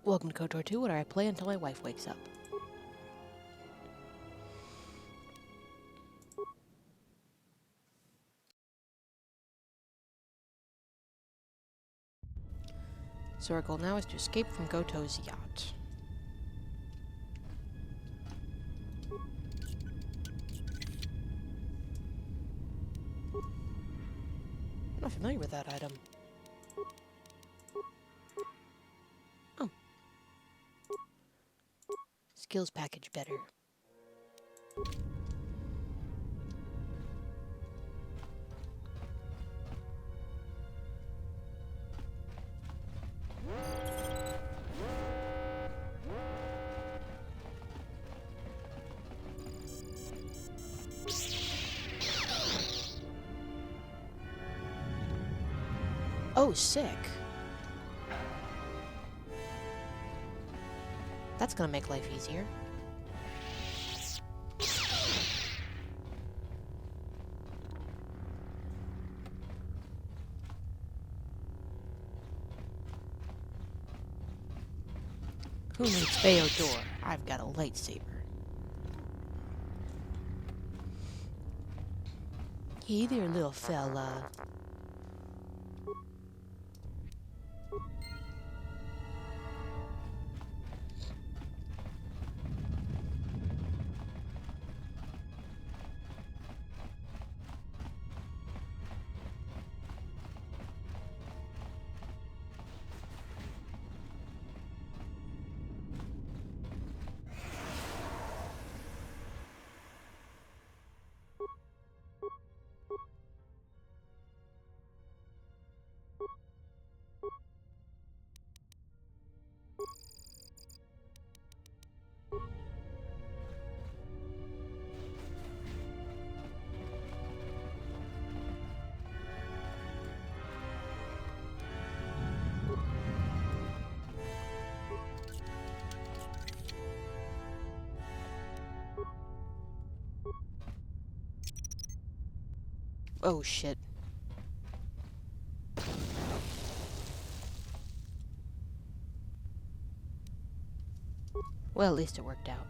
Welcome to KOTOR 2, where I play until my wife wakes up. So our goal now is to escape from Goto's yacht. I'm not familiar with that item. Oh. Skills package better. Oh, sick. That's gonna make life easier. Who needs Feodor? I've got a lightsaber. Hey there, little fella. Oh, shit. Well, at least it worked out.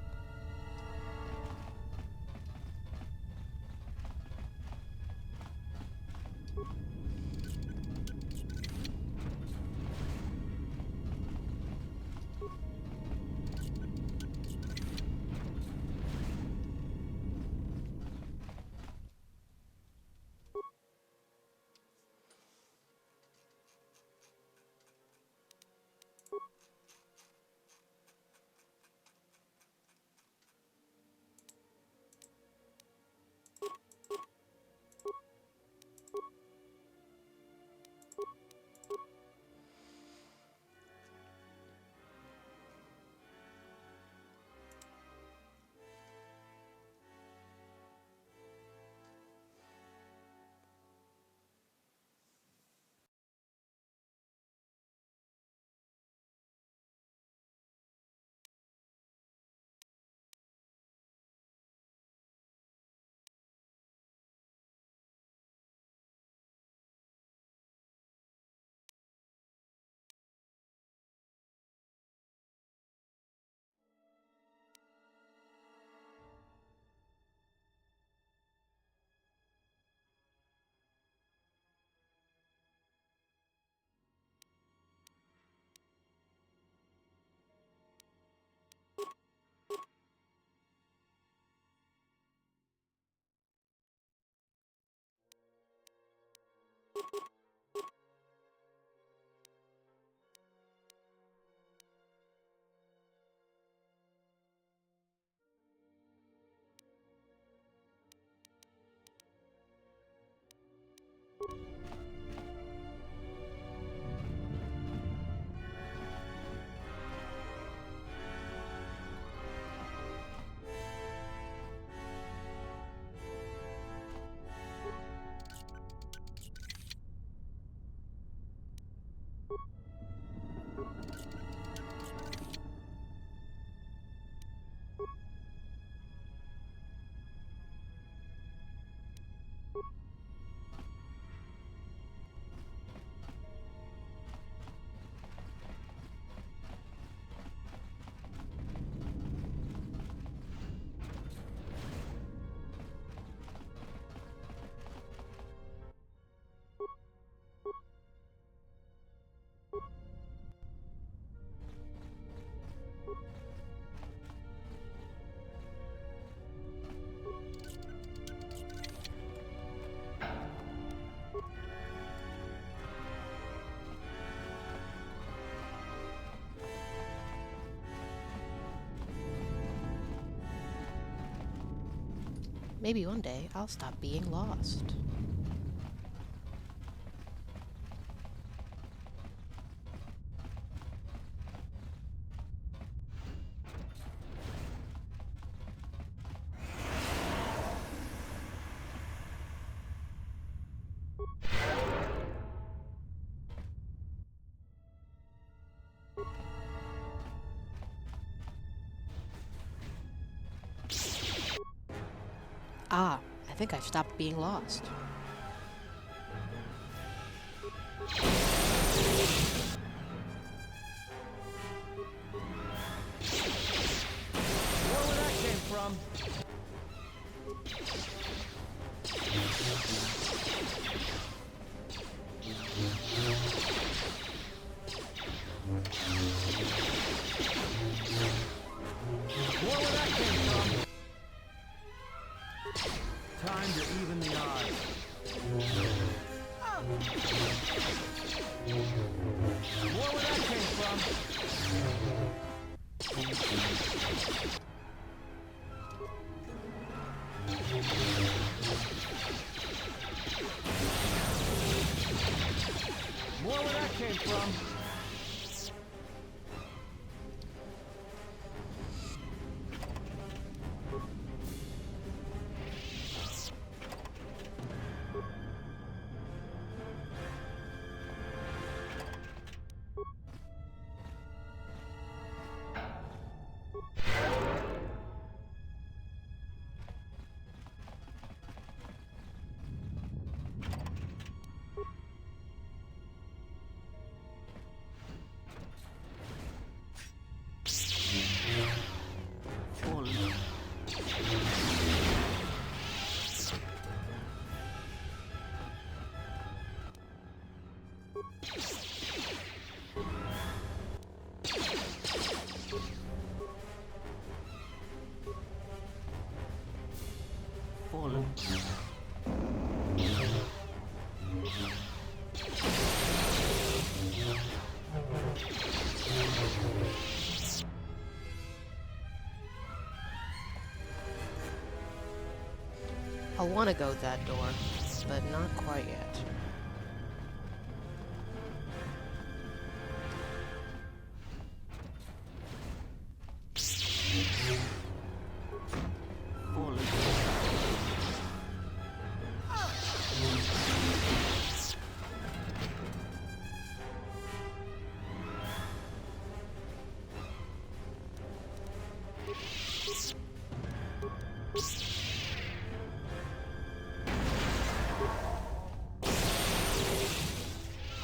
Maybe one day I'll stop being lost. Ah, I think I've stopped being lost. Where that came from? Where that came from? Time to even the odds. Where that came from? More where that came from. Fallen. I want to go that door, but not quite yet.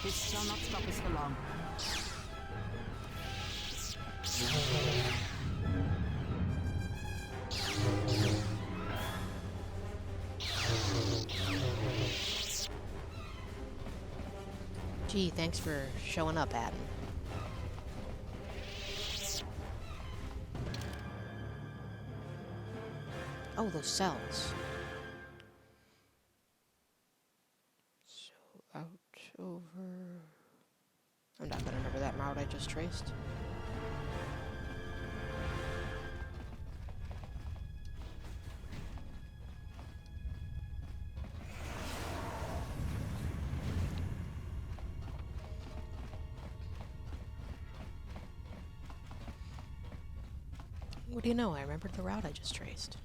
This shall not stop us for long. Gee, thanks for showing up, Adam. Oh, those cells. So, out over... I'm not gonna remember that route I just traced. What do you know? I remembered the route I just traced.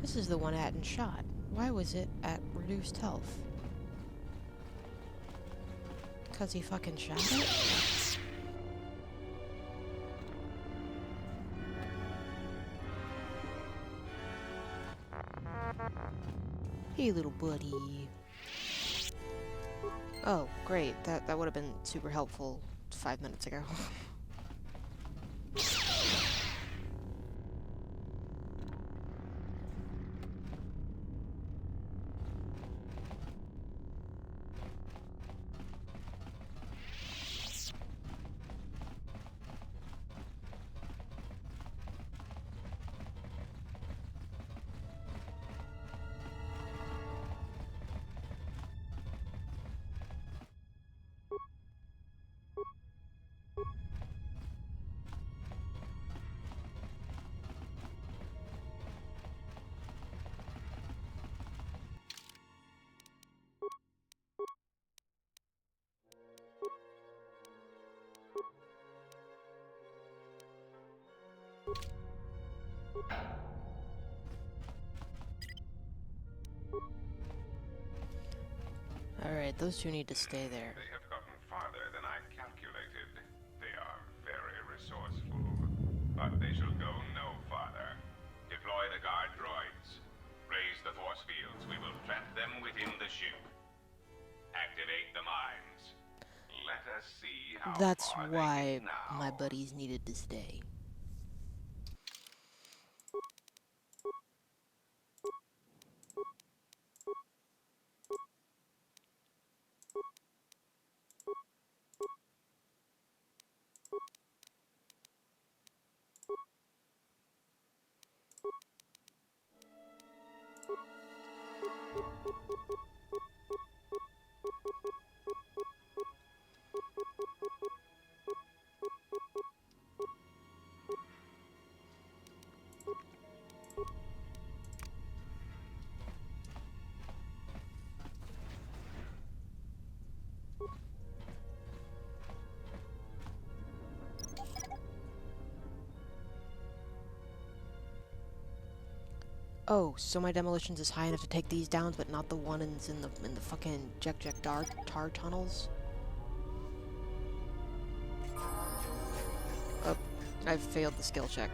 This is the one Atten shot. Why was it at reduced health? Because he fucking shot it? Hey, little buddy. Oh, great. That would have been super helpful 5 minutes ago. Alright, those two need to stay there. They have gotten farther than I calculated. They are very resourceful. But they shall go no farther. Deploy the guard droids. Raise the force fields. We will plant them within the ship. Activate the mines. Let us see how That's far why they get now. my buddies needed to stay. Oh, so my demolitions is high enough to take these down, but not the ones in the fucking tar tunnels. Oh, I failed the skill check.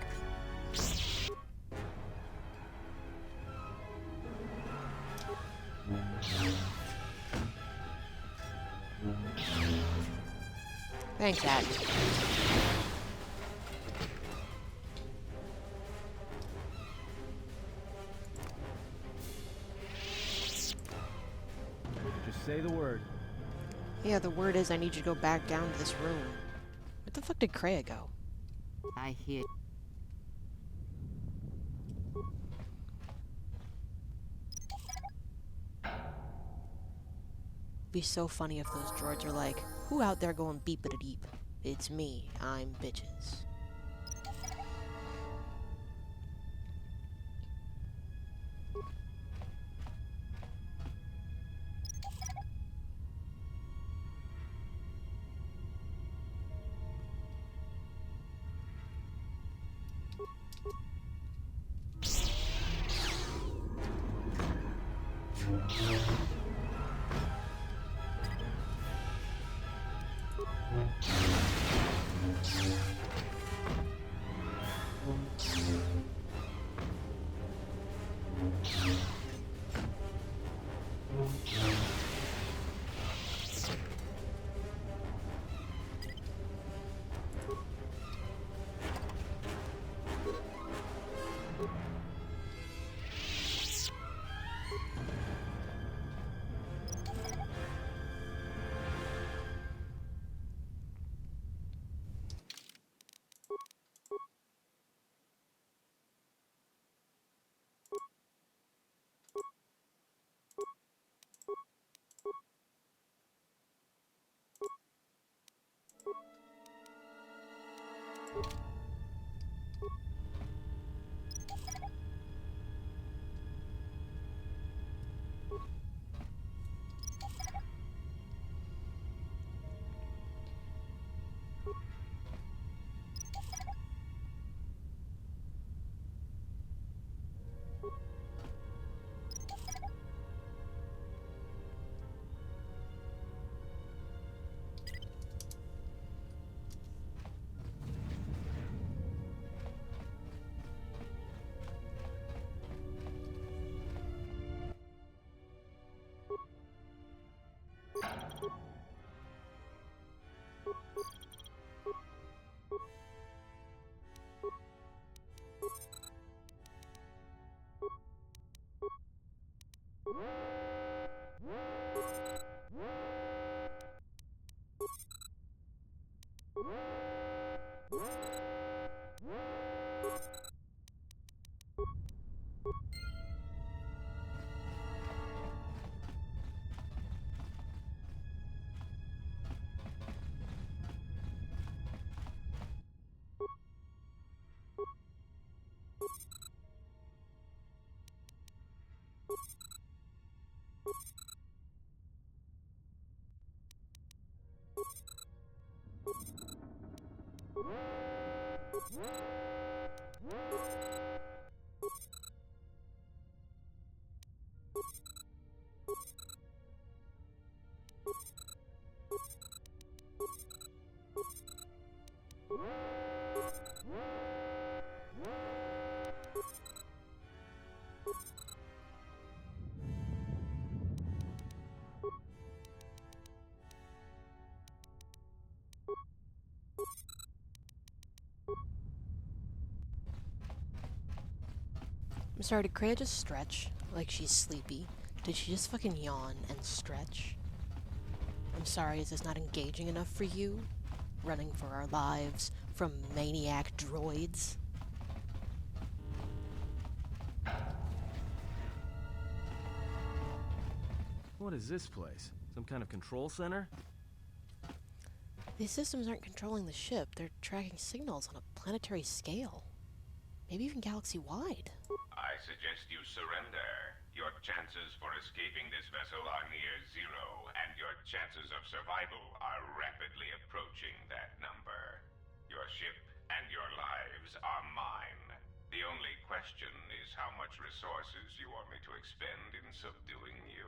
Thanks, Dad. Just say the word. Yeah, the word is I need you to go back down to this room. Where the fuck did Kreia go? I hear. Be so funny if those droids are like, who out there going beep-a-da-deep? It's me, I'm bitches. I'm sorry, did Kreia just stretch? Like she's sleepy? Did she just fucking yawn and stretch? I'm sorry, is this not engaging enough for you? Running for our lives from maniac droids? What is this place? Some kind of control center? These systems aren't controlling the ship, they're tracking signals on a planetary scale. Maybe even galaxy-wide. I suggest you surrender. Your chances for escaping this vessel are near zero, and your chances of survival are rapidly approaching that number. Your ship and your lives are mine. The only question is how much resources you want me to expend in subduing you.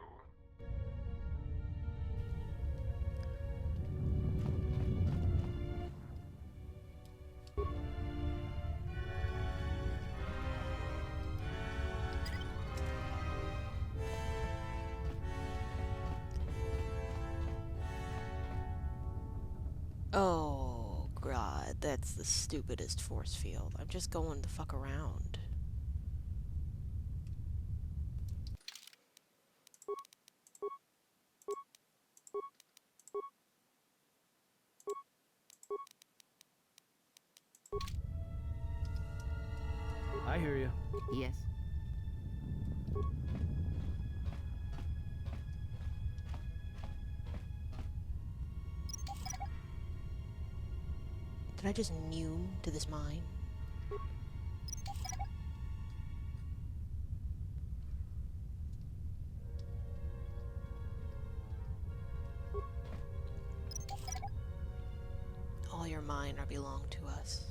Oh, God, that's the stupidest force field. I'm just going to fuck around. I hear you. Yes. Did I just noom to this mine? All your mine are belong to us.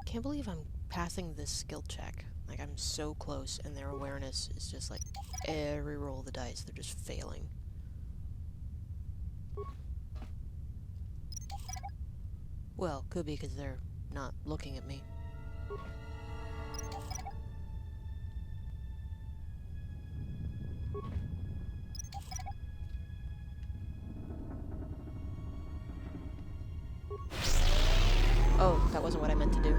Can't believe I'm passing this skill check. Like, I'm so close, and their awareness is just like every roll of the dice, they're just failing. Well, could be because they're not looking at me. Oh, that wasn't what I meant to do.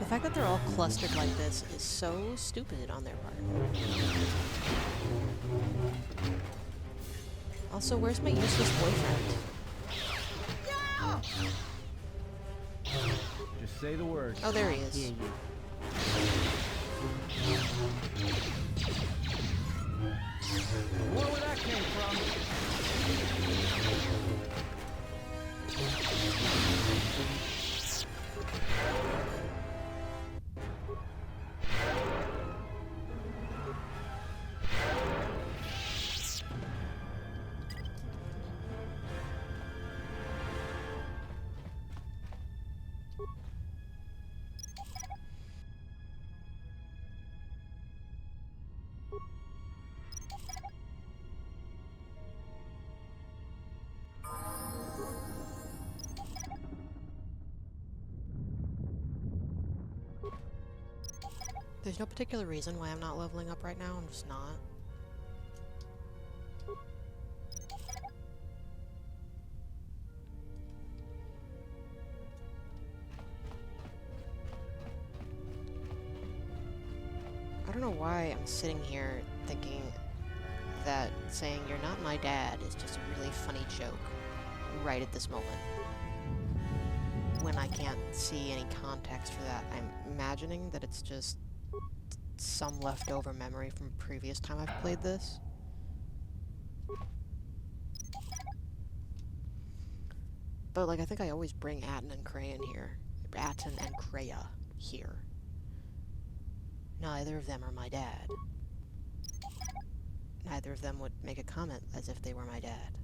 The fact that they're all clustered like this is so stupid on their part. Also, where's my useless boyfriend? Just say the word. Oh, there he Hear is. you. More where that came from. There's no particular reason why I'm not leveling up right now, I'm just not. don't know why I'm sitting here thinking that saying you're not my dad is just a really funny joke right at this moment. When I can't see any context for that, I'm imagining that it's just some leftover memory from a previous time I've played this. But, like, I think I always bring Atten and Kreia here. Atten and Kreia here. Neither of them are my dad. Neither of them would make a comment as if they were my dad.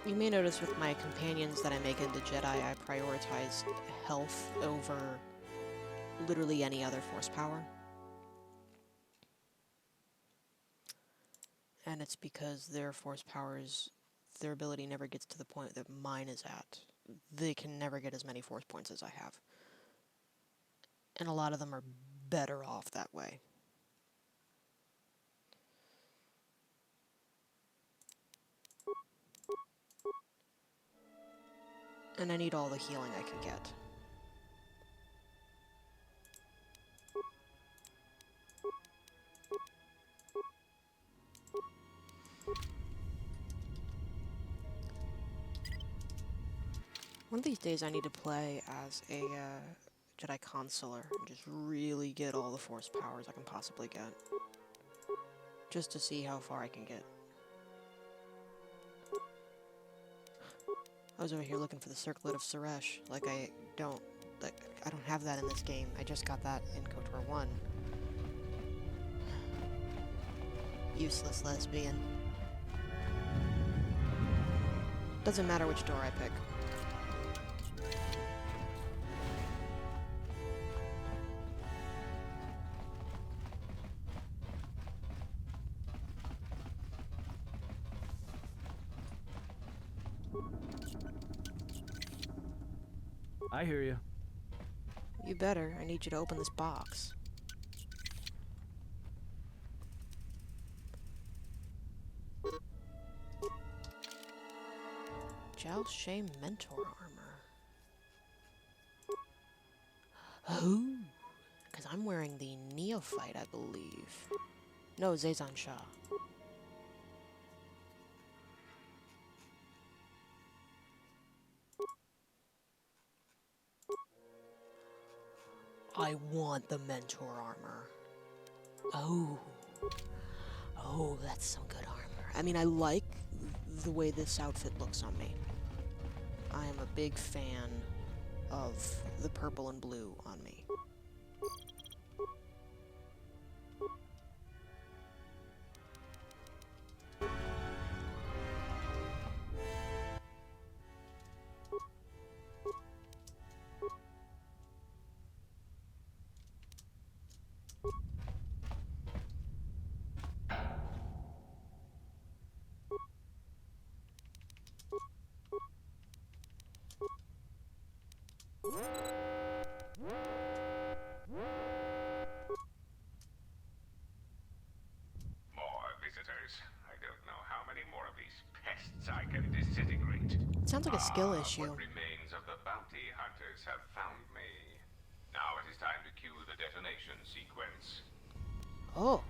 You may notice with my companions that I make into Jedi, I prioritize health over literally any other force power. And it's because their force powers, their ability never gets to the point that mine is at. They can never get as many force points as I have. And a lot of them are better off that way. And I need all the healing I can get. One of these days I need to play as a Jedi Consular and just really get all the force powers I can possibly get. Just to see how far I can get. I was over here looking for the Circlet of Suresh, I don't have that in this game. I just got that in KOTOR 1. Useless lesbian. Doesn't matter which door I pick. I hear you. You better. I need you to open this box. Jal Shay Mentor armor. Oh, because I'm wearing the Neophyte, I believe. No, Zazan Shah. I want the Mentor armor. Oh. Oh, that's some good armor. I mean, I like the way this outfit looks on me. I am a big fan of the purple and blue on me. It sounds like a skill issue. What remains of the bounty hunters have found me. Now it is time to cue the detonation sequence. Oh.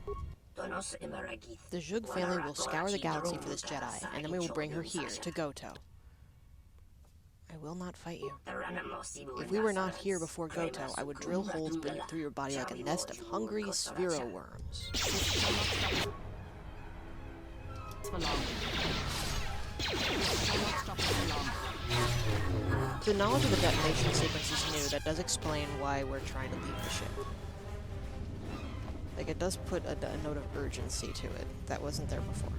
The Zhug family will scour the galaxy for this Jedi, and then we will bring her here, to Goto. I will not fight you. If we were not here before Goto, I would drill holes through your body like a nest of hungry Sphero worms. The knowledge of the detonation sequence is new. That does explain why we're trying to leave the ship. Like, it does put a note of urgency to it that wasn't there before.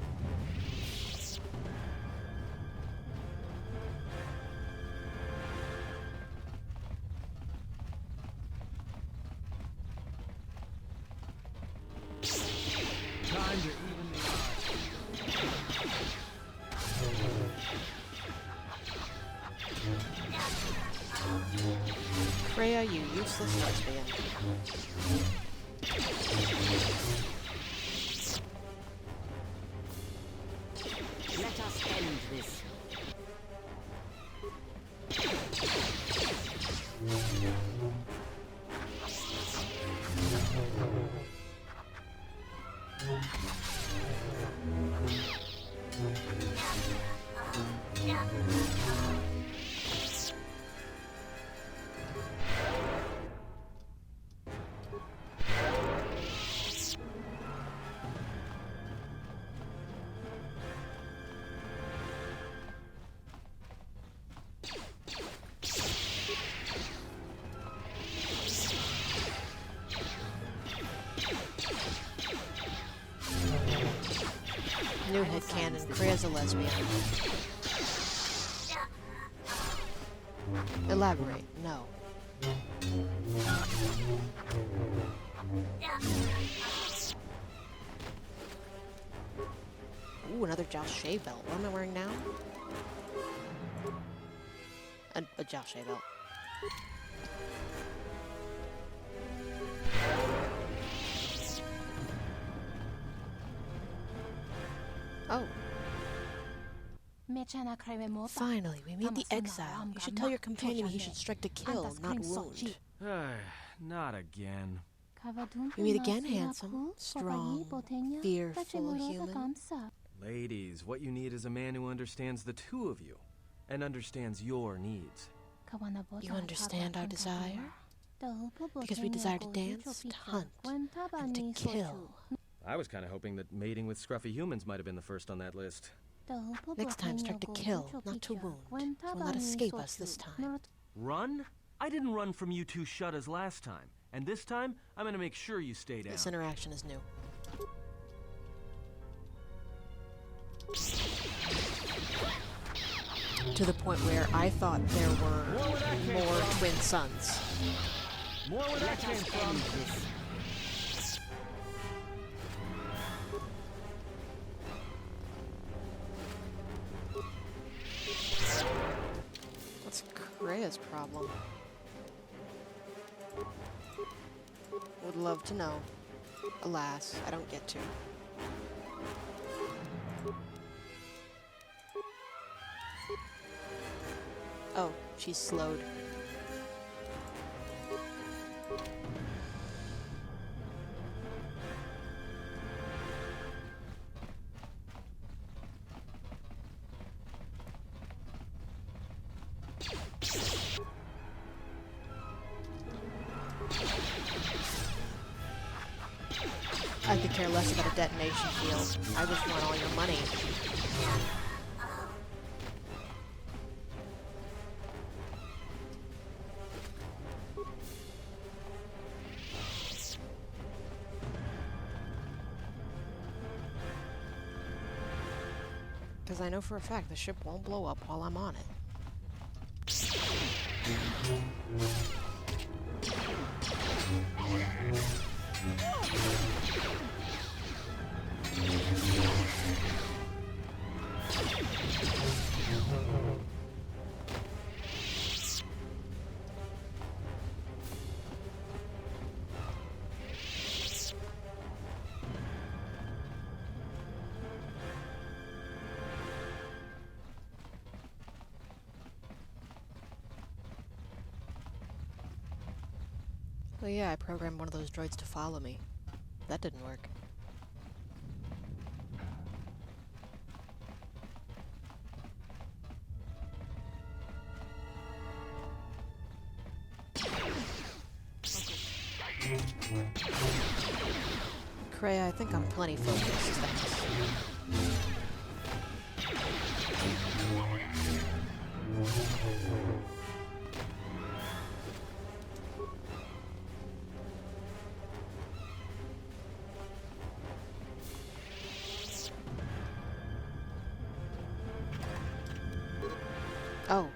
Time to even the odds. Freya, you useless lesbian. Let us end this. New headcanon, Freya's a lesbian. Elaborate, no. Ooh, another Joust Shea belt. What am I wearing now? A Joust Shea belt. Oh, finally, we meet the exile. You should tell your companion he should strike to kill, not wound. Not again. We meet again, handsome, strong, fearful human. Ladies, what you need is a man who understands the two of you and understands your needs. You understand our desire? Because we desire to dance, to hunt, and to kill. I was kind of hoping that mating with scruffy humans might have been the first on that list. Next time, strike to kill, not to wound. You will not escape us this time. Run? I didn't run from you two shuttas last time. And this time, I'm gonna make sure you stay down. This interaction is new. To the point where I thought there were more twin sons. More where that came from. What's Krea's problem? Would love to know. Alas, I don't get to. Oh, she's slowed. I could care less about a detonation field. I just want all your money. Because I know for a fact the ship won't blow up while I'm on it. Well, yeah, I programmed one of those droids to follow me. That didn't work. Kreia, I think I'm plenty focused, thanks. Oh.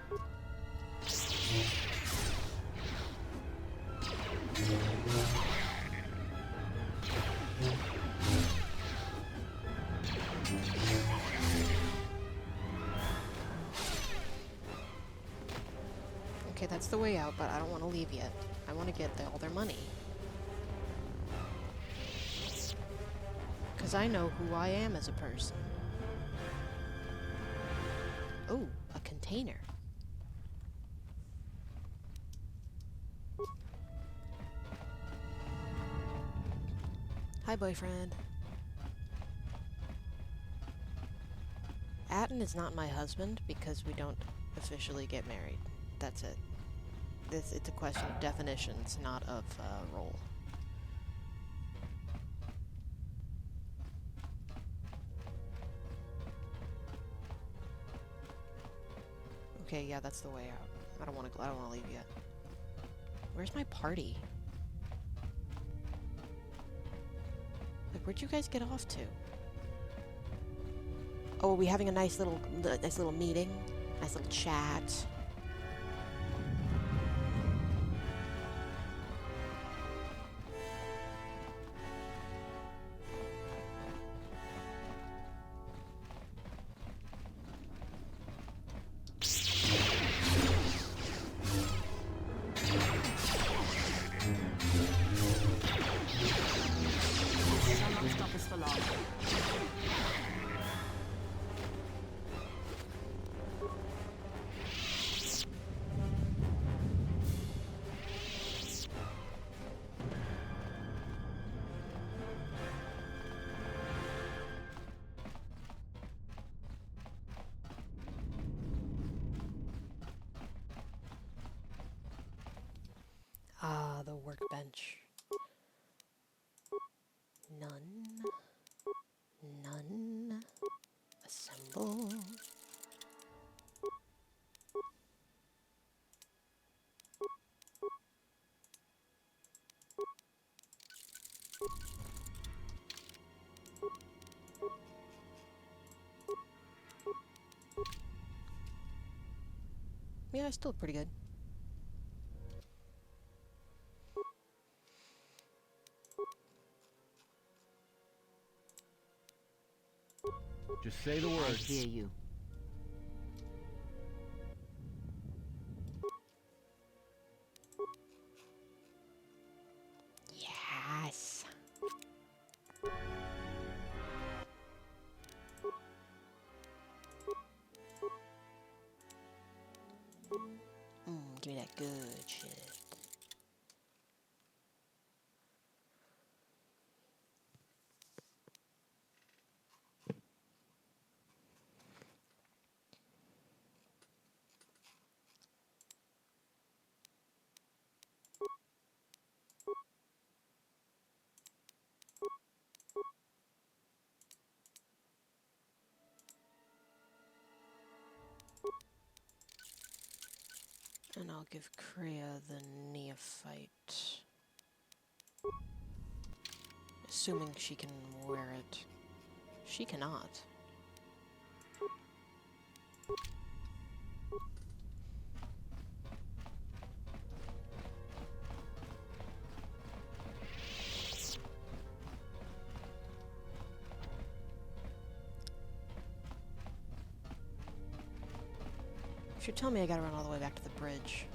Okay, that's the way out, but I don't want to leave yet. I want to get all their money. Because I know who I am as a person. Oh, a container. Hi, boyfriend. Atten is not my husband because we don't officially get married. That's it. It's a question of definitions, not of role. Okay, yeah, that's the way out. I don't want to leave yet. Where's my party? Like, where'd you guys get off to? Oh, are we having a nice little meeting? Nice little chat? This shall not stop us for long. Ah, the workbench. None. None. Assemble. Yeah, it's still pretty good. Just say the I words. hear you. Yes. Give me that good shit. And I'll give Kreia the neophyte. Assuming she can wear it. She cannot. Should tell me I gotta run all the way back to the bridge.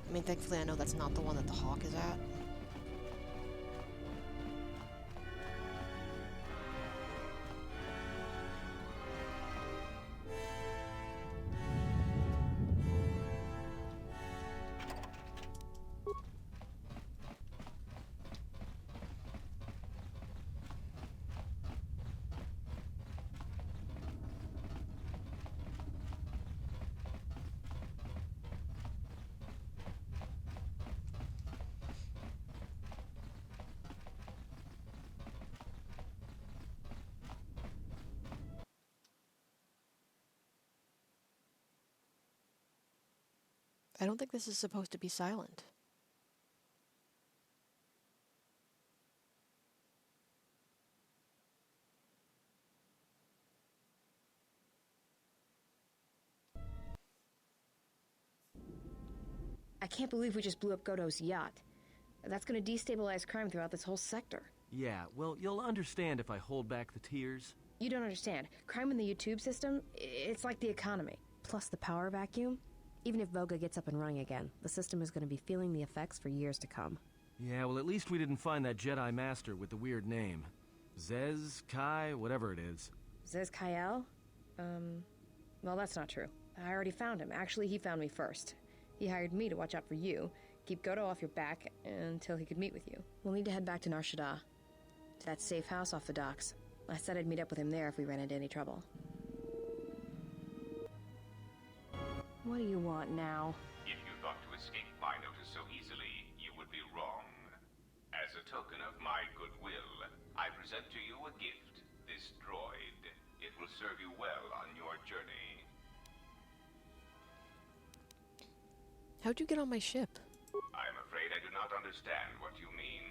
I mean, thankfully I know that's not the one that the hawk is at. I don't think this is supposed to be silent. I can't believe we just blew up Goto's yacht. That's gonna destabilize crime throughout this whole sector. Yeah, well, you'll understand if I hold back the tears. You don't understand. Crime in the YouTube system, it's like the economy. Plus the power vacuum. Even if Voga gets up and running again, the system is going to be feeling the effects for years to come. Yeah, well, at least we didn't find that Jedi Master with the weird name. Zez, Kai, whatever it is. Zez Kyle? Well, that's not true. I already found him. Actually, he found me first. He hired me to watch out for you, keep Goto off your back until he could meet with you. We'll need to head back to Nar Shaddaa, to that safe house off the docks. I said I'd meet up with him there if we ran into any trouble. What do you want now? If you thought to escape my notice so easily, you would be wrong. As a token of my goodwill, I present to you a gift, this droid. It will serve you well on your journey. How'd you get on my ship? I am afraid I do not understand what you mean.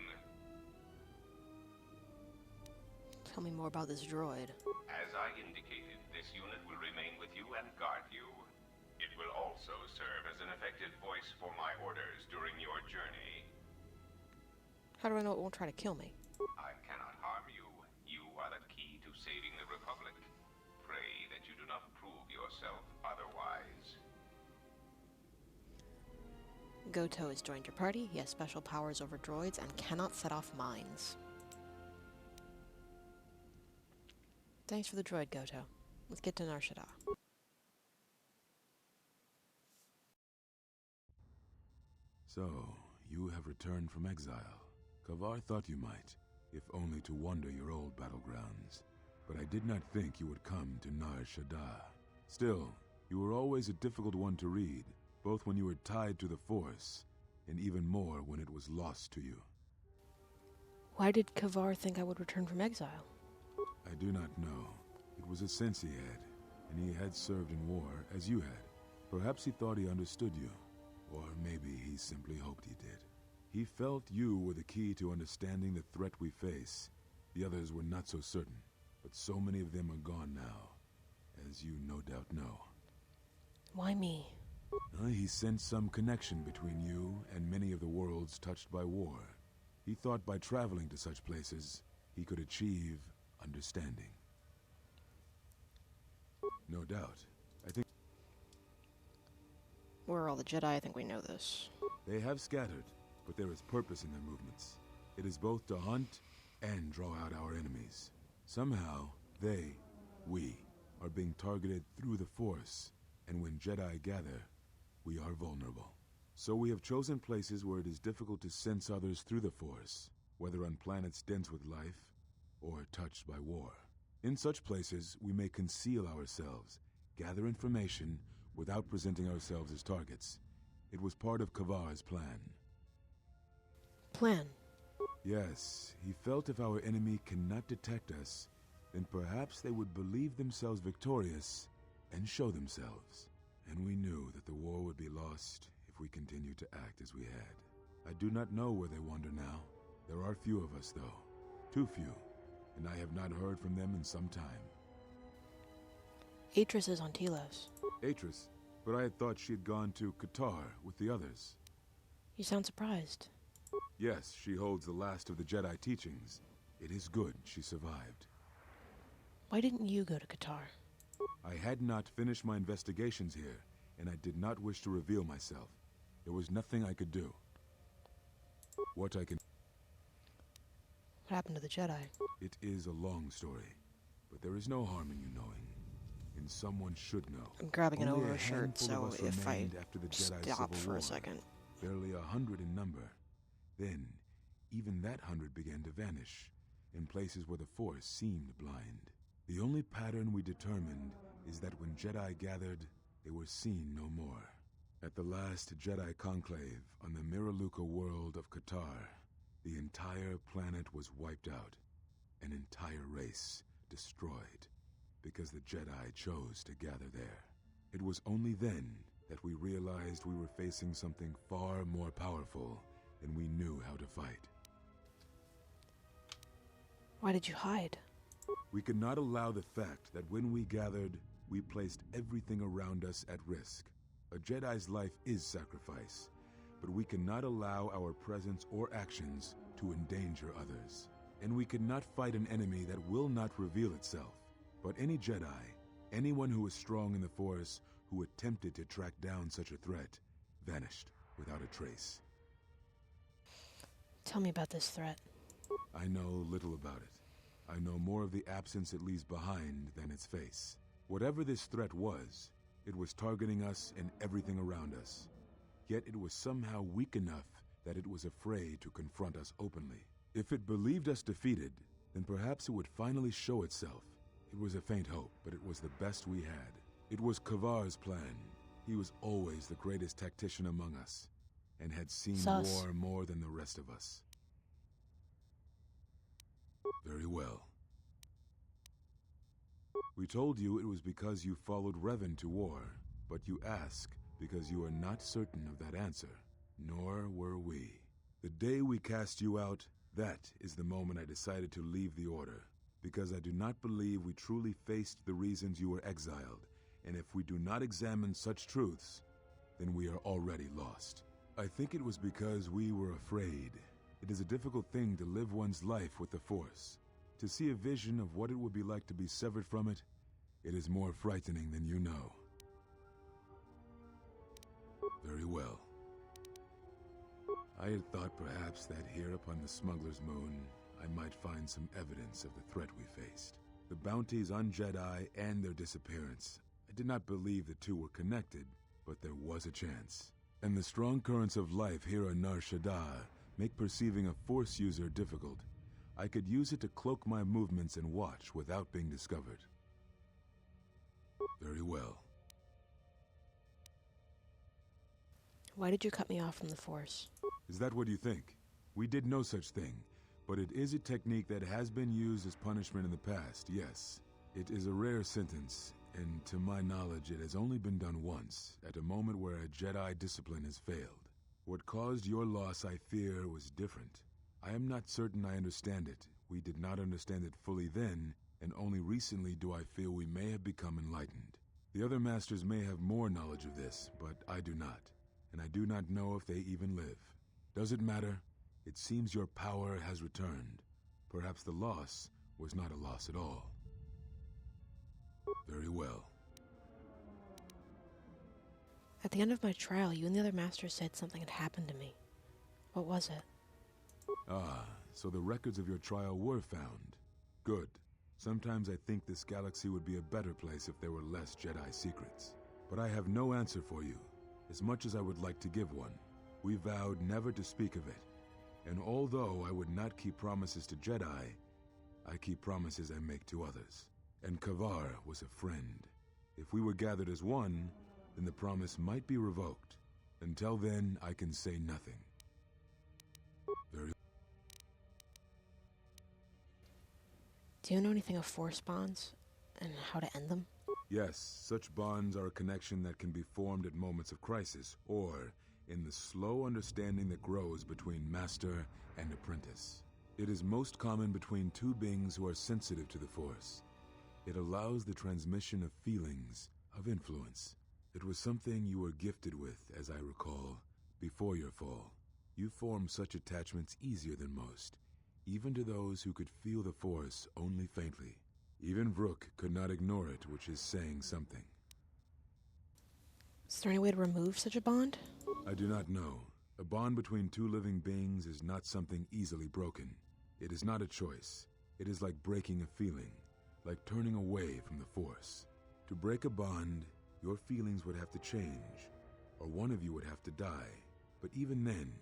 Tell me more about this droid. As I indicated, this unit will remain with you and guard you. It will also serve as an effective voice for my orders during your journey. How do I know it won't try to kill me? I cannot harm you. You are the key to saving the Republic. Pray that you do not prove yourself otherwise. Goto has joined your party. He has special powers over droids and cannot set off mines. Thanks for the droid, Goto. Let's get to Nar Shaddaa. So, you have returned from exile. Kavar thought you might, if only to wander your old battlegrounds. But I did not think you would come to Nar Shaddaa. Still, you were always a difficult one to read, both when you were tied to the Force, and even more when it was lost to you. Why did Kavar think I would return from exile? I do not know. It was a sense he had, and he had served in war as you had. Perhaps he thought he understood you, or maybe he simply hoped he did. He felt you were the key to understanding the threat we face. The others were not so certain, but so many of them are gone now, as you no doubt know. Why me? He sensed some connection between you and many of the worlds touched by war. He thought by traveling to such places, he could achieve understanding. No doubt. I think Where are all the Jedi? I think we know this. they have scattered, but there is purpose in their movements. It is both to hunt and draw out our enemies. Somehow, we, are being targeted through the Force, and when Jedi gather, we are vulnerable. So we have chosen places where it is difficult to sense others through the Force, whether on planets dense with life or touched by war. In such places, we may conceal ourselves, gather information without presenting ourselves as targets. It was part of Kavar's plan. Plan? Yes, he felt if our enemy cannot detect us, then perhaps they would believe themselves victorious and show themselves. And we knew that the war would be lost if we continued to act as we had. I do not know where they wander now. There are few of us, though. Too few, and I have not heard from them in some time. Atris is on Telos. Atris, but I had thought she had gone to Kotor with the others. You sound surprised. Yes, she holds the last of the Jedi teachings. It is good she survived. Why didn't you go to Qatar? I had not finished my investigations here, and I did not wish to reveal myself. There was nothing I could do. What What happened to the Jedi? It is a long story, but there is no harm in you knowing. And someone should know. I'm grabbing an Only a overshirt, handful so of us if I remained after the Jedi stop Civil for War, a second. barely 100 in number. Then, even that 100 began to vanish, in places where the Force seemed blind. The only pattern we determined is that when Jedi gathered, they were seen no more. At the last Jedi conclave on the Miraluka world of Qatar, the entire planet was wiped out, an entire race destroyed, because the Jedi chose to gather there. It was only then that we realized we were facing something far more powerful than we knew how to fight. Why did you hide? We could not allow the fact that when we gathered, we placed everything around us at risk. A Jedi's life is sacrifice, but we cannot allow our presence or actions to endanger others. And we cannot fight an enemy that will not reveal itself. But any Jedi, anyone who is strong in the Force, who attempted to track down such a threat, vanished without a trace. Tell me about this threat. I know little about it. I know more of the absence it leaves behind than its face. Whatever this threat was, it was targeting us and everything around us. Yet it was somehow weak enough that it was afraid to confront us openly. If it believed us defeated, then perhaps it would finally show itself. It was a faint hope, but it was the best we had. It was Kavar's plan. He was always the greatest tactician among us, and had seen Sus. war more than the rest of us. Very well. We told you it was because you followed Revan to war, but you ask because you are not certain of that answer. Nor were we. The day we cast you out, that is the moment I decided to leave the Order, because I do not believe we truly faced the reasons you were exiled, and if we do not examine such truths, then we are already lost. I think it was because we were afraid. It is a difficult thing to live one's life with the Force. To see a vision of what it would be like to be severed from it, it is more frightening than you know. Very well. I had thought perhaps that here upon the Smuggler's Moon, I might find some evidence of the threat we faced. The bounties on Jedi and their disappearance. I did not believe the two were connected, but there was a chance. And the strong currents of life here on Nar Shaddaa make perceiving a Force user difficult. I could use it to cloak my movements and watch without being discovered. Very well. Why did you cut me off from the Force? Is that what you think? We did no such thing, but it is a technique that has been used as punishment in the past, yes. It is a rare sentence, and to my knowledge it has only been done once, at a moment where a Jedi discipline has failed. What caused your loss, I fear, was different. I am not certain I understand it. We did not understand it fully then, and only recently do I feel we may have become enlightened. The other masters may have more knowledge of this, but I do not, and I do not know if they even live. Does it matter? It seems your power has returned. Perhaps the loss was not a loss at all. Very well. At the end of my trial, you and the other masters said something had happened to me. What was it? Ah, so the records of your trial were found. Good. Sometimes I think this galaxy would be a better place if there were less Jedi secrets. But I have no answer for you, as much as I would like to give one. We vowed never to speak of it. And although I would not keep promises to Jedi, I keep promises I make to others. And Kavar was a friend. If we were gathered as one, then the promise might be revoked. Until then, I can say nothing. Very. Do you know anything of Force bonds? And how to end them? Yes, such bonds are a connection that can be formed at moments of crisis, or in the slow understanding that grows between master and apprentice. It is most common between two beings who are sensitive to the Force. It allows the transmission of feelings, of influence. It was something you were gifted with, as I recall, before your fall. You formed such attachments easier than most, even to those who could feel the Force only faintly. Even Vrook could not ignore it, which is saying something. Is there any way to remove such a bond? I do not know. A bond between two living beings is not something easily broken. It is not a choice. It is like breaking a feeling, like turning away from the Force. To break a bond, your feelings would have to change, or one of you would have to die. But even then,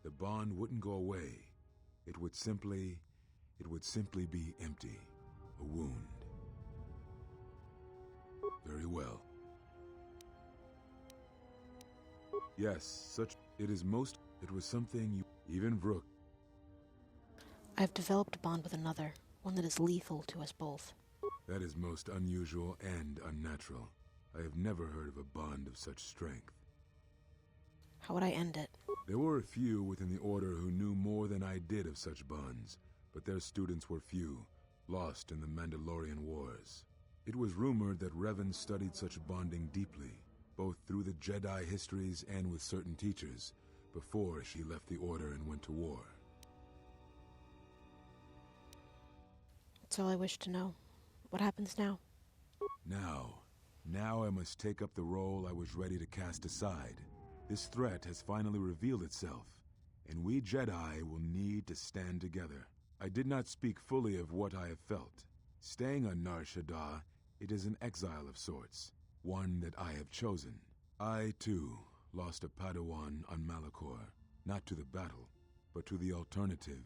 the bond wouldn't go away. It would simply be empty, a wound. Very well. Yes, it was something you, even Vrook. I've developed a bond with another, one that is lethal to us both. That is most unusual and unnatural. I have never heard of a bond of such strength. How would I end it? There were a few within the Order who knew more than I did of such bonds, but their students were few, lost in the Mandalorian Wars. It was rumored that Revan studied such bonding deeply, both through the Jedi histories and with certain teachers, before she left the Order and went to war. That's all I wish to know. What happens now? Now I must take up the role I was ready to cast aside. This threat has finally revealed itself, and we Jedi will need to stand together. I did not speak fully of what I have felt. Staying on Nar Shaddaa, it is an exile of sorts, one that I have chosen. I, too, lost a Padawan on Malachor, not to the battle, but to the alternative,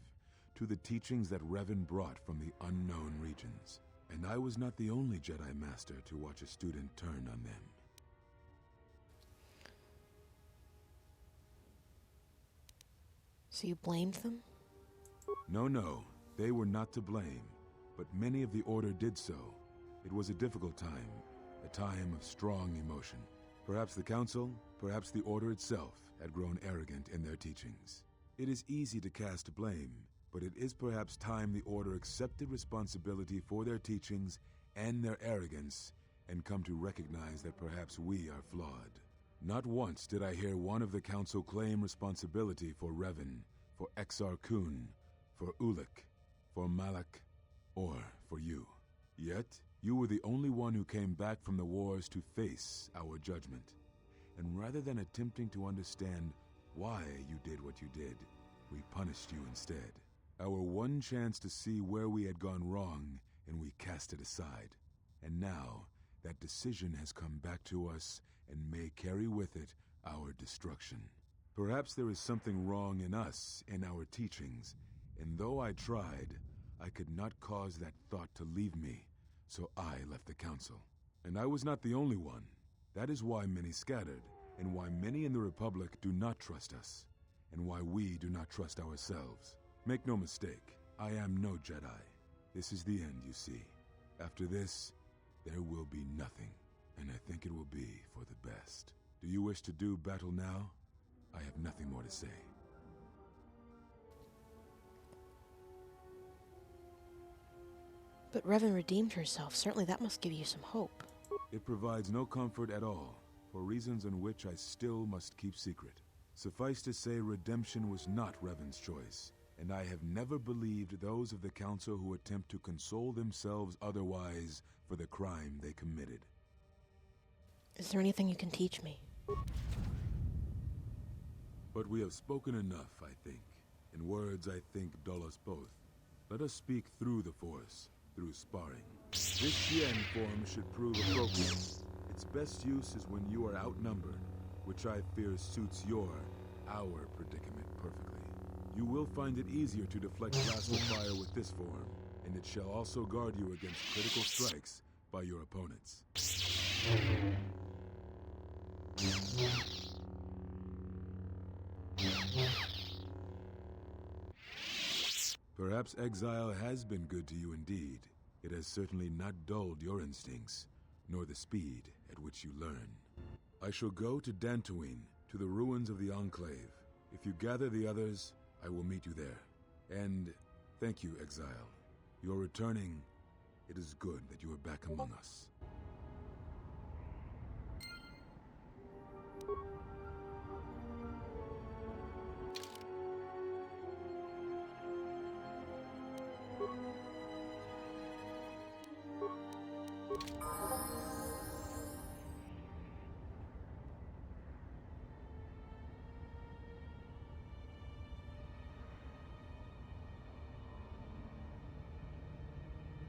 to the teachings that Revan brought from the unknown regions. And I was not the only Jedi Master to watch a student turn on them. So you blamed them? No, they were not to blame, but many of the Order did so. It was a difficult time, a time of strong emotion. Perhaps the Council, perhaps the Order itself, had grown arrogant in their teachings. It is easy to cast blame, but it is perhaps time the Order accepted responsibility for their teachings and their arrogance, and come to recognize that perhaps we are flawed. Not once did I hear one of the Council claim responsibility for Revan, for Exar Kun, for Ulic, for Malak, or for you. Yet, you were the only one who came back from the wars to face our judgment. And rather than attempting to understand why you did what you did, we punished you instead. Our one chance to see where we had gone wrong, and we cast it aside. And now, that decision has come back to us and may carry with it our destruction. Perhaps there is something wrong in us, in our teachings, and though I tried, I could not cause that thought to leave me, so I left the Council. And I was not the only one. That is why many scattered, and why many in the Republic do not trust us, and why we do not trust ourselves. Make no mistake, I am no Jedi. This is the end, you see. After this, there will be nothing, and I think it will be for the best. Do you wish to do battle now? I have nothing more to say. But Revan redeemed herself. Certainly that must give you some hope. It provides no comfort at all, for reasons on which I still must keep secret. Suffice to say, redemption was not Revan's choice, and I have never believed those of the Council who attempt to console themselves otherwise for the crime they committed. Is there anything you can teach me? But we have spoken enough, I think. In words I think dull us both. Let us speak through the Force, through sparring. This Xian form should prove appropriate. Its best use is when you are outnumbered, which I fear suits our predicament perfectly. You will find it easier to deflect plasma fire with this form, and it shall also guard you against critical strikes by your opponents. Perhaps exile has been good to you indeed. It has certainly not dulled your instincts, nor the speed at which you learn. I shall go to Dantooine, to the ruins of the Enclave. If you gather the others, I will meet you there. And thank you, Exile. You are returning. It is good that you are back among us.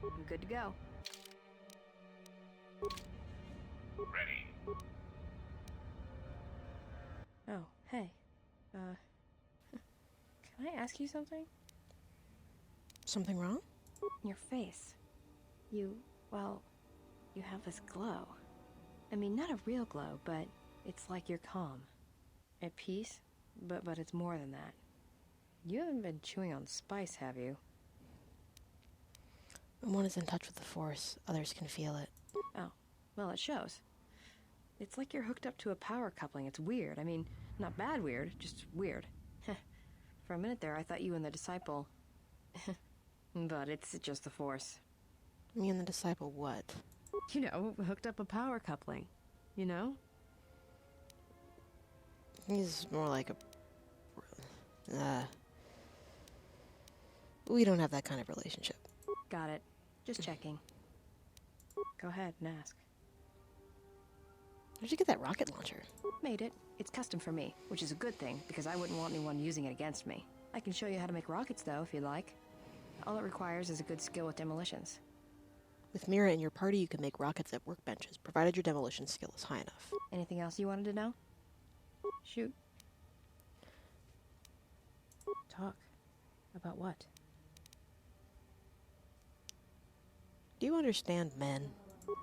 I'm good to go. Ready. Oh, hey. Can I ask you something? Something wrong? Your face. You have this glow. I mean, not a real glow, but it's like you're calm. At peace, but it's more than that. You haven't been chewing on spice, have you? When one is in touch with the Force, others can feel it. Oh, well, it shows. It's like you're hooked up to a power coupling. It's weird. I mean, not bad weird, just weird. For a minute there, I thought you and the Disciple... But it's just the Force. Me and the Disciple what? You know, hooked up a power coupling. You know? He's more like a We don't have that kind of relationship. Got it. Just checking. Go ahead and ask. Where'd you get that rocket launcher? Made it. It's custom for me, which is a good thing, because I wouldn't want anyone using it against me. I can show you how to make rockets, though, if you'd like. All it requires is a good skill with demolitions. With Mira in your party, you can make rockets at workbenches, provided your demolition skill is high enough. Anything else you wanted to know? Shoot. Talk. About what? Do you understand men?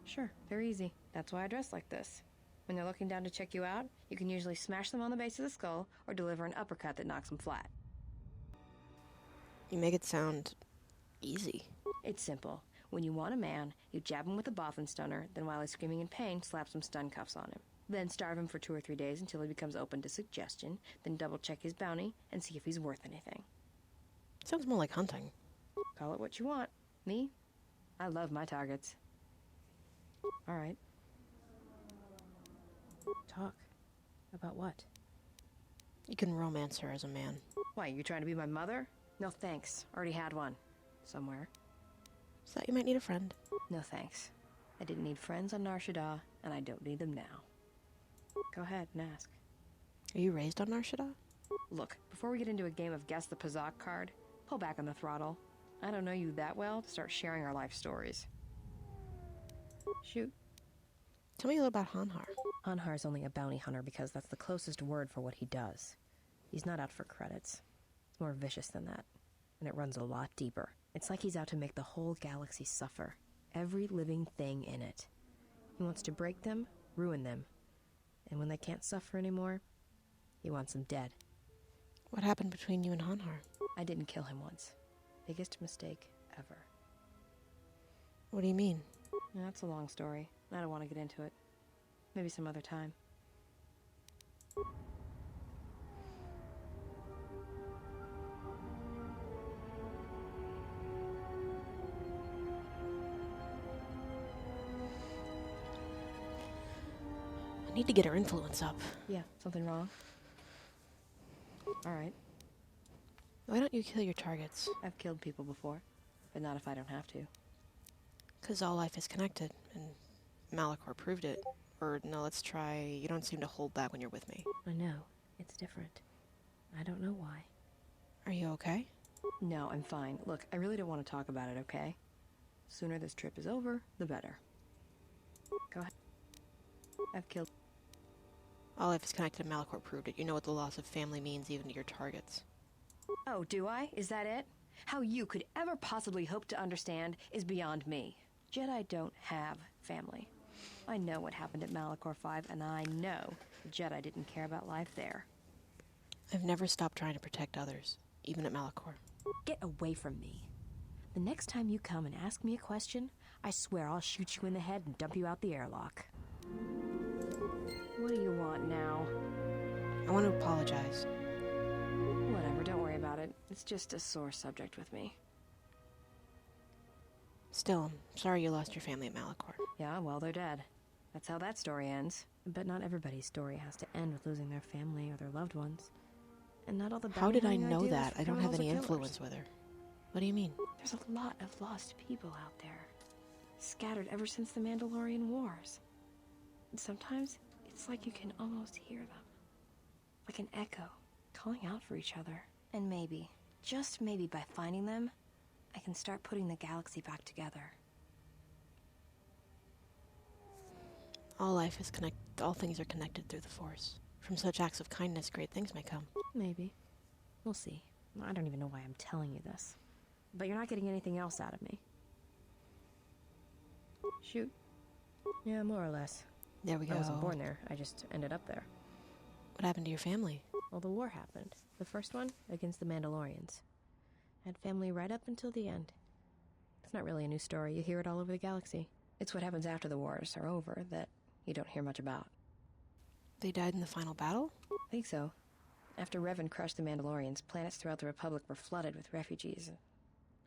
Sure, they're easy. That's why I dress like this. When they're looking down to check you out, you can usually smash them on the base of the skull or deliver an uppercut that knocks them flat. You make it sound easy. It's simple. When you want a man, you jab him with a Bothan stunner, then while he's screaming in pain, slap some stun cuffs on him. Then starve him for 2 or 3 days until he becomes open to suggestion, then double-check his bounty and see if he's worth anything. Sounds more like hunting. Call it what you want. Me? I love my targets. All right. Talk. About what? You can romance her as a man. Why, you trying to be my mother? No thanks. Already had one. Somewhere. So that you might need a friend. No thanks. I didn't need friends on Nar Shaddaa, and I don't need them now. Go ahead and ask. Are you raised on Nar Shaddaa? Look, before we get into a game of Guess the Pazak card, pull back on the throttle. I don't know you that well to start sharing our life stories. Shoot. Tell me a little about Hanhar. Anhar's only a bounty hunter because that's the closest word for what he does. He's not out for credits. It's more vicious than that, and it runs a lot deeper. It's like he's out to make the whole galaxy suffer. Every living thing in it. He wants to break them, ruin them. And when they can't suffer anymore, he wants them dead. What happened between you and Hanhar? I didn't kill him once. Biggest mistake ever. What do you mean? That's a long story. I don't want to get into it. Maybe some other time. I need to get her influence up. Yeah, something wrong? Alright. Why don't you kill your targets? I've killed people before, but not if I don't have to. 'Cause all life is connected, and Malachor proved it. Or, no, let's try, you don't seem to hold back when you're with me. I know. It's different. I don't know why. Are you okay? No, I'm fine. Look, I really don't want to talk about it, okay? Sooner this trip is over, the better. Go ahead. I've killed... All life is connected, and Malachor proved it. You know what the loss of family means even to your targets. Oh, do I? Is that it? How you could ever possibly hope to understand is beyond me. Jedi don't have family. I know what happened at Malachor 5, and I know the Jedi didn't care about life there. I've never stopped trying to protect others, even at Malachor. Get away from me. The next time you come and ask me a question, I swear I'll shoot you in the head and dump you out the airlock. What do you want now? I want to apologize. Whatever, don't worry about it. It's just a sore subject with me. Still, I'm sorry you lost your family at Malachor. Yeah, well, they're dead. That's how that story ends. But not everybody's story has to end with losing their family or their loved ones. And not all the How did I bounty hunting know do is that? for I don't have criminals or any killers. influence with her. What do you mean? There's a lot of lost people out there. Scattered ever since the Mandalorian Wars. And sometimes, it's like you can almost hear them. Like an echo, calling out for each other. And maybe, just maybe by finding them, I can start putting the galaxy back together. All life is connected. All things are connected through the Force. From such acts of kindness, great things may come. Maybe. We'll see. I don't even know why I'm telling you this. But you're not getting anything else out of me. Shoot. Yeah, more or less. There we go. I wasn't born there. I just ended up there. What happened to your family? Well, the war happened. The first one, against the Mandalorians. I had family right up until the end. It's not really a new story. You hear it all over the galaxy. It's what happens after the wars are over that you don't hear much about. They died in the final battle? I think so. After Revan crushed the Mandalorians, planets throughout the Republic were flooded with refugees.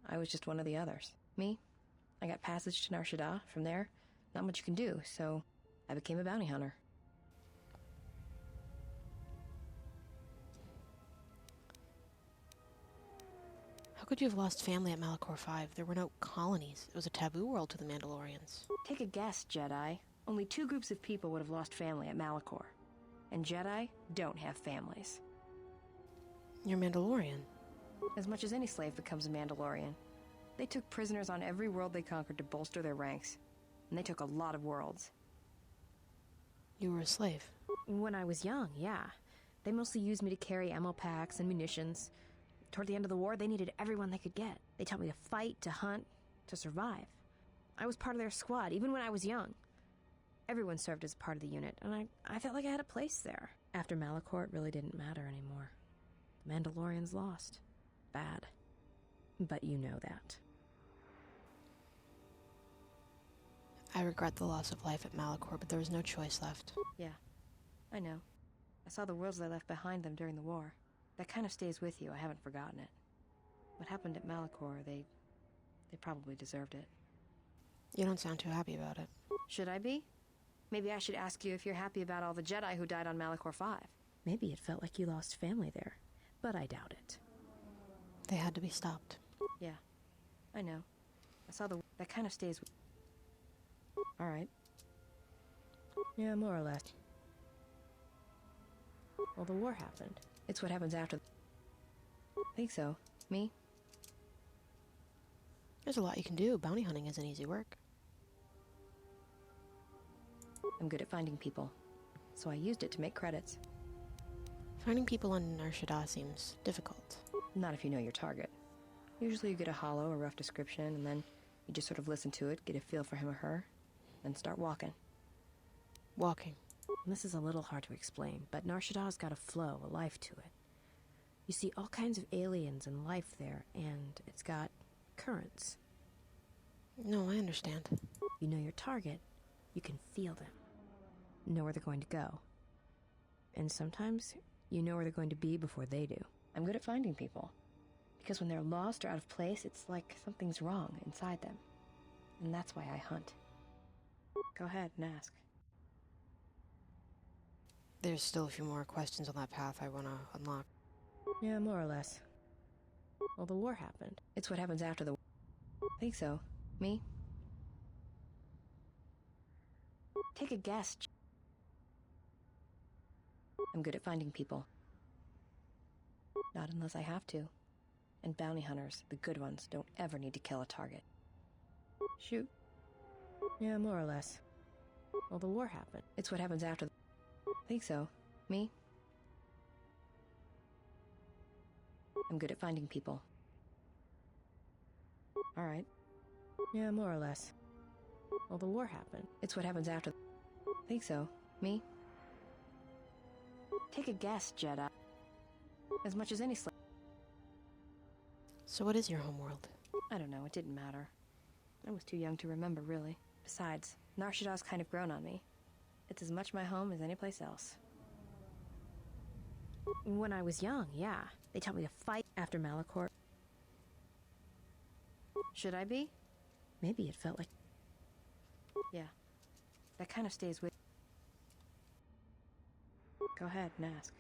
I was just one of the others. Me? I got passage to Nar Shaddaa. From there, not much you can do, so I became a bounty hunter. could you have lost family at Malachor 5? There were no colonies. It was a taboo world to the Mandalorians. Take a guess, Jedi. Only 2 groups of people would have lost family at Malachor. And Jedi don't have families. You're Mandalorian. As much as any slave becomes a Mandalorian. They took prisoners on every world they conquered to bolster their ranks. And they took a lot of worlds. You were a slave. When I was young, yeah. They mostly used me to carry ammo packs and munitions. Toward the end of the war, they needed everyone they could get. They taught me to fight, to hunt, to survive. I was part of their squad, even when I was young. Everyone served as part of the unit, and I felt like I had a place there. After Malachor, it really didn't matter anymore. The Mandalorians lost. Bad. But you know that. I regret the loss of life at Malachor, but there was no choice left. Yeah, I know. I saw the worlds they left behind them during the war. That kind of stays with you. I haven't forgotten it. What happened at Malachor, they probably deserved it. You don't sound too happy about it. Should I be? Maybe I should ask you if you're happy about all the Jedi who died on Malachor 5. Maybe it felt like you lost family there, but I doubt it. They had to be stopped. Yeah, I know. I saw that kind of stays with... All right. Yeah, more or less. Well, the war happened. It's what happens after... Think so. Me? There's a lot you can do. Bounty hunting isn't easy work. I'm good at finding people, so I used it to make credits. Finding people on Nar Shaddaa seems difficult. Not if you know your target. Usually you get a hollow or rough description, and then you just sort of listen to it, get a feel for him or her, then start walking. Walking. And this is a little hard to explain, but Nar Shaddaa's got a flow, a life to it. You see all kinds of aliens and life there, and it's got currents. No, I understand. You know your target, you can feel them. Know where they're going to go. And sometimes, you know where they're going to be before they do. I'm good at finding people. Because when they're lost or out of place, it's like something's wrong inside them. And that's why I hunt. Go ahead and ask. There's still a few more questions on that path I want to unlock. Yeah, more or less. Well, the war happened. It's what happens after the war. Think so. Me? Take a guess. I'm good at finding people. Not unless I have to. And bounty hunters, the good ones, don't ever need to kill a target. Shoot. Yeah, more or less. Well, the war happened. It's what happens after the... Think so. Me? I'm good at finding people. All right. Yeah, more or less. Well, the war happened. It's what happens after... Think so. Me? Take a guess, Jedi. As much as any slave... So what is your homeworld? I don't know, it didn't matter. I was too young to remember, really. Besides, Nar Shaddaa's kind of grown on me. It's as much my home as any place else. When I was young, yeah. They taught me to fight after Malachor. Should I be? Maybe it felt like... Yeah. That kind of stays with... Go ahead and ask.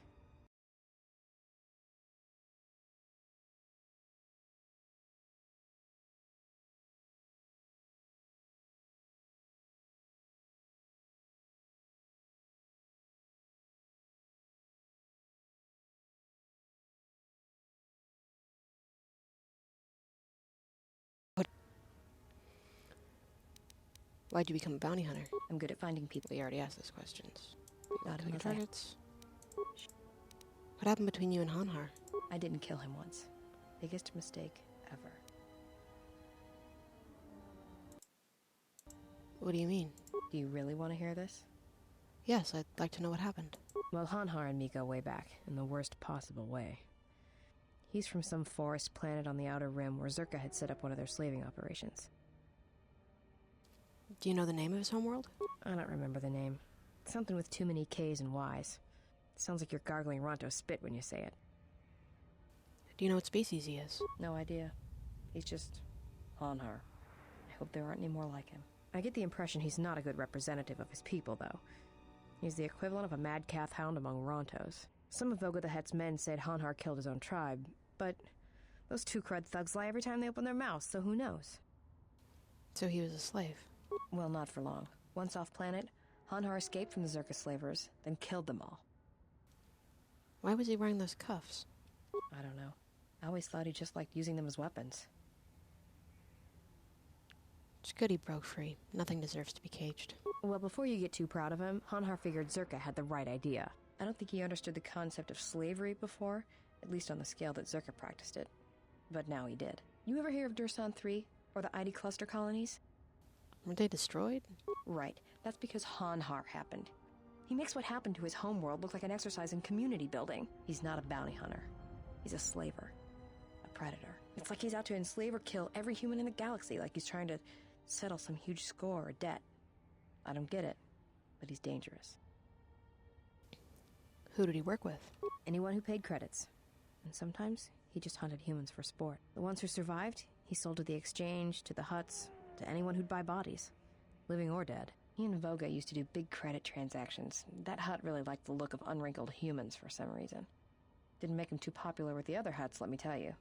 Why'd you become a bounty hunter? I'm good at finding people. We already asked those questions. Not Killing unless I... targets. What happened between you and Hanhar? I didn't kill him once. Biggest mistake ever. What do you mean? Do you really want to hear this? Yes, I'd like to know what happened. Well, Hanhar and me go way back, in the worst possible way. He's from some forest planet on the Outer Rim where Zerka had set up one of their slaving operations. Do you know the name of his homeworld? I don't remember the name. Something with too many K's and Y's. Sounds like you're gargling Ronto spit when you say it. Do you know what species he is? No idea. He's just... Hanhar. I hope there aren't any more like him. I get the impression he's not a good representative of his people, though. He's the equivalent of a mad calf hound among Rontos. Some of Voga the Hutt's men said Hanhar killed his own tribe, but Those two crud thugs lie every time they open their mouths, so who knows? So he was a slave. Well, not for long. Once off planet, Hanhar escaped from the Zerka slavers, then killed them all. Why was he wearing those cuffs? I don't know. I always thought he just liked using them as weapons. It's good he broke free. Nothing deserves to be caged. Well, before you get too proud of him, Hanhar figured Zerka had the right idea. I don't think he understood the concept of slavery before, at least on the scale that Zerka practiced it. But now he did. You ever hear of Dursan 3, or the ID cluster colonies? Were they destroyed? Right. That's because Hanhar happened. He makes what happened to his homeworld look like an exercise in community building. He's not a bounty hunter. He's a slaver. A predator. It's like he's out to enslave or kill every human in the galaxy, like he's trying to settle some huge score or debt. I don't get it, but he's dangerous. Who did he work with? Anyone who paid credits. And sometimes he just hunted humans for sport. The ones who survived, he sold to the exchange, to the huts, to anyone who'd buy bodies, living or dead. He and Voga used to do big credit transactions. That hut really liked the look of unwrinkled humans for some reason. Didn't make him too popular with the other huts, let me tell you.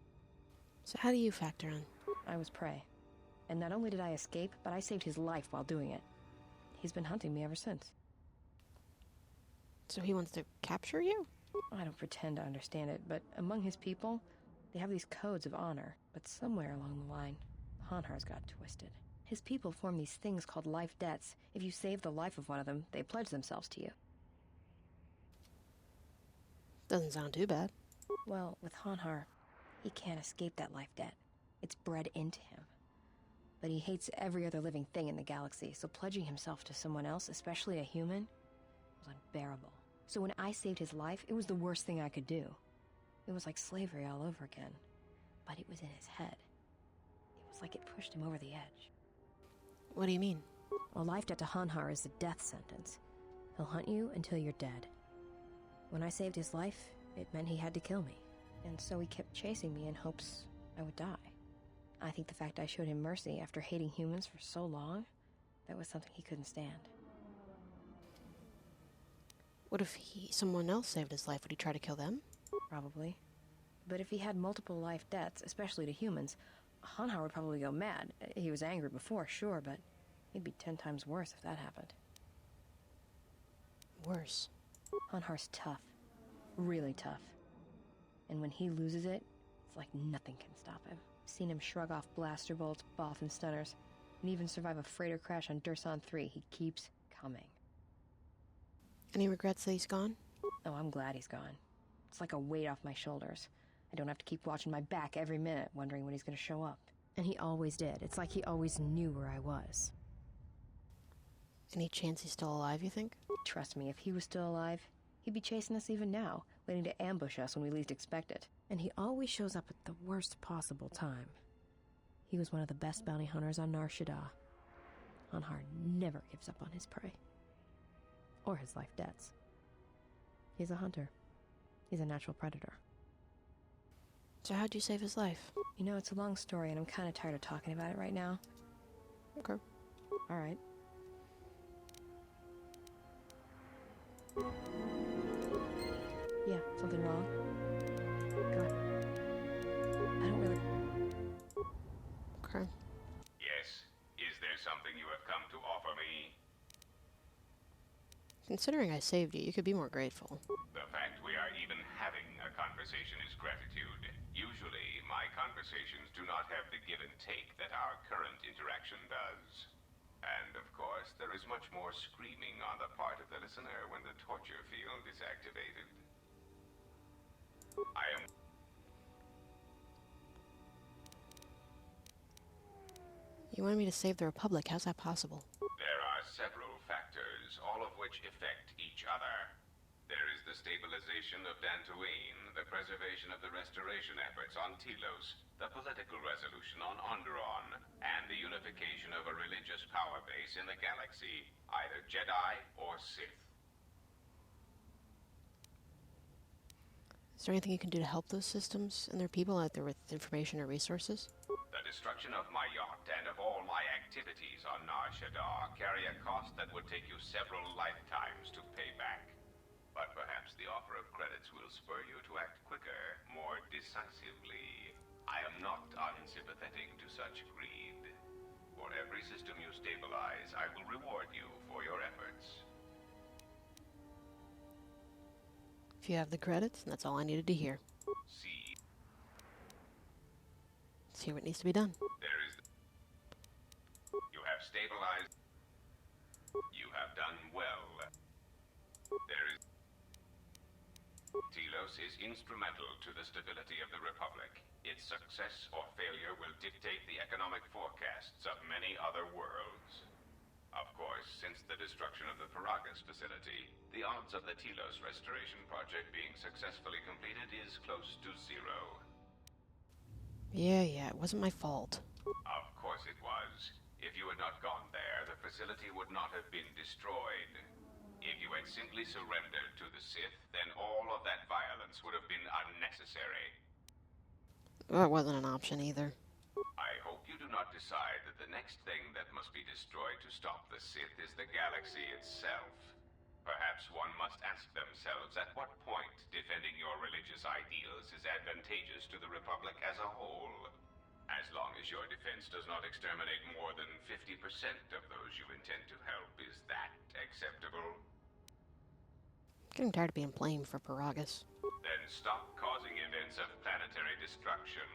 So how do you factor in? I was prey. And not only did I escape, but I saved his life while doing it. He's been hunting me ever since. So he wants to capture you? I don't pretend to understand it, but among his people, they have these codes of honor. But somewhere along the line, Hanhar's got twisted. His people form these things called life debts. If you save the life of one of them, they pledge themselves to you. Doesn't sound too bad. Well, with Hanhar, he can't escape that life debt. It's bred into him. But he hates every other living thing in the galaxy, so pledging himself to someone else, especially a human, was unbearable. So when I saved his life, it was the worst thing I could do. It was like slavery all over again. But it was in his head. It was like it pushed him over the edge. What do you mean? A life debt to Hanhar is a death sentence. He'll hunt you until you're dead. When I saved his life, it meant he had to kill me. And so he kept chasing me in hopes I would die. I think the fact I showed him mercy after hating humans for so long, that was something he couldn't stand. What if someone else saved his life? Would he try to kill them? Probably. But if he had multiple life debts, especially to humans, Hanhar would probably go mad. He was angry before, sure, but he'd be 10 times worse if that happened. Worse. Hanhar's tough. Really tough. And when he loses it, it's like nothing can stop him. I've seen him shrug off blaster bolts, Bothan stunners, and even survive a freighter crash on Dursan 3. He keeps coming. Any regrets that he's gone? Oh, I'm glad he's gone. It's like a weight off my shoulders. I don't have to keep watching my back every minute, wondering when he's gonna show up. And he always did. It's like he always knew where I was. Any chance he's still alive, you think? Trust me, if he was still alive, he'd be chasing us even now, waiting to ambush us when we least expect it. And he always shows up at the worst possible time. He was one of the best bounty hunters on Nar Shaddaa. Hanhar never gives up on his prey. Or his life debts. He's a hunter. He's a natural predator. So how'd you save his life? You know, it's a long story, and I'm kind of tired of talking about it right now. Okay. All right. Yeah, something wrong? Go ahead. I don't really... Okay. Yes. Is there something you have come to offer me? Considering I saved you, you could be more grateful. The fact we are even having a conversation is gratitude. Usually, my conversations do not have the give and take that our current interaction does. And of course, there is much more screaming on the part of the listener when the torture field is activated. I am... You wanted me to save the Republic. How's that possible? There are several factors, all of which affect each other. There is the stabilization of Dantooine, the preservation of the restoration efforts on Telos, the political resolution on Onderon, and the unification of a religious power base in the galaxy, either Jedi or Sith. Is there anything you can do to help those systems and their people out there with information or resources? The destruction of my yacht and of all my activities on Nar Shaddaa carry a cost that would take you several lifetimes to pay back. But perhaps the offer of credits will spur you to act quicker, more decisively. I am not unsympathetic to such greed. For every system you stabilize, I will reward you for your efforts. If you have the credits, that's all I needed to hear. See, Let's hear what needs to be done. there is... You have stabilized... You have done well. There is... Telos is instrumental to the stability of the Republic. Its success or failure will dictate the economic forecasts of many other worlds. Of course, since the destruction of the Paragas facility, the odds of the Telos restoration project being successfully completed is close to zero. Yeah, it wasn't my fault. Of course it was. If you had not gone there, the facility would not have been destroyed. If you had simply surrendered to the Sith, then all of that violence would have been unnecessary. Well, it wasn't an option either. I hope you do not decide that the next thing that must be destroyed to stop the Sith is the galaxy itself. Perhaps one must ask themselves at what point defending your religious ideals is advantageous to the Republic as a whole. As long as your defense does not exterminate more than 50% of those you intend to help, is that acceptable? Getting tired of being blamed for Paragas. Then stop causing events of planetary destruction.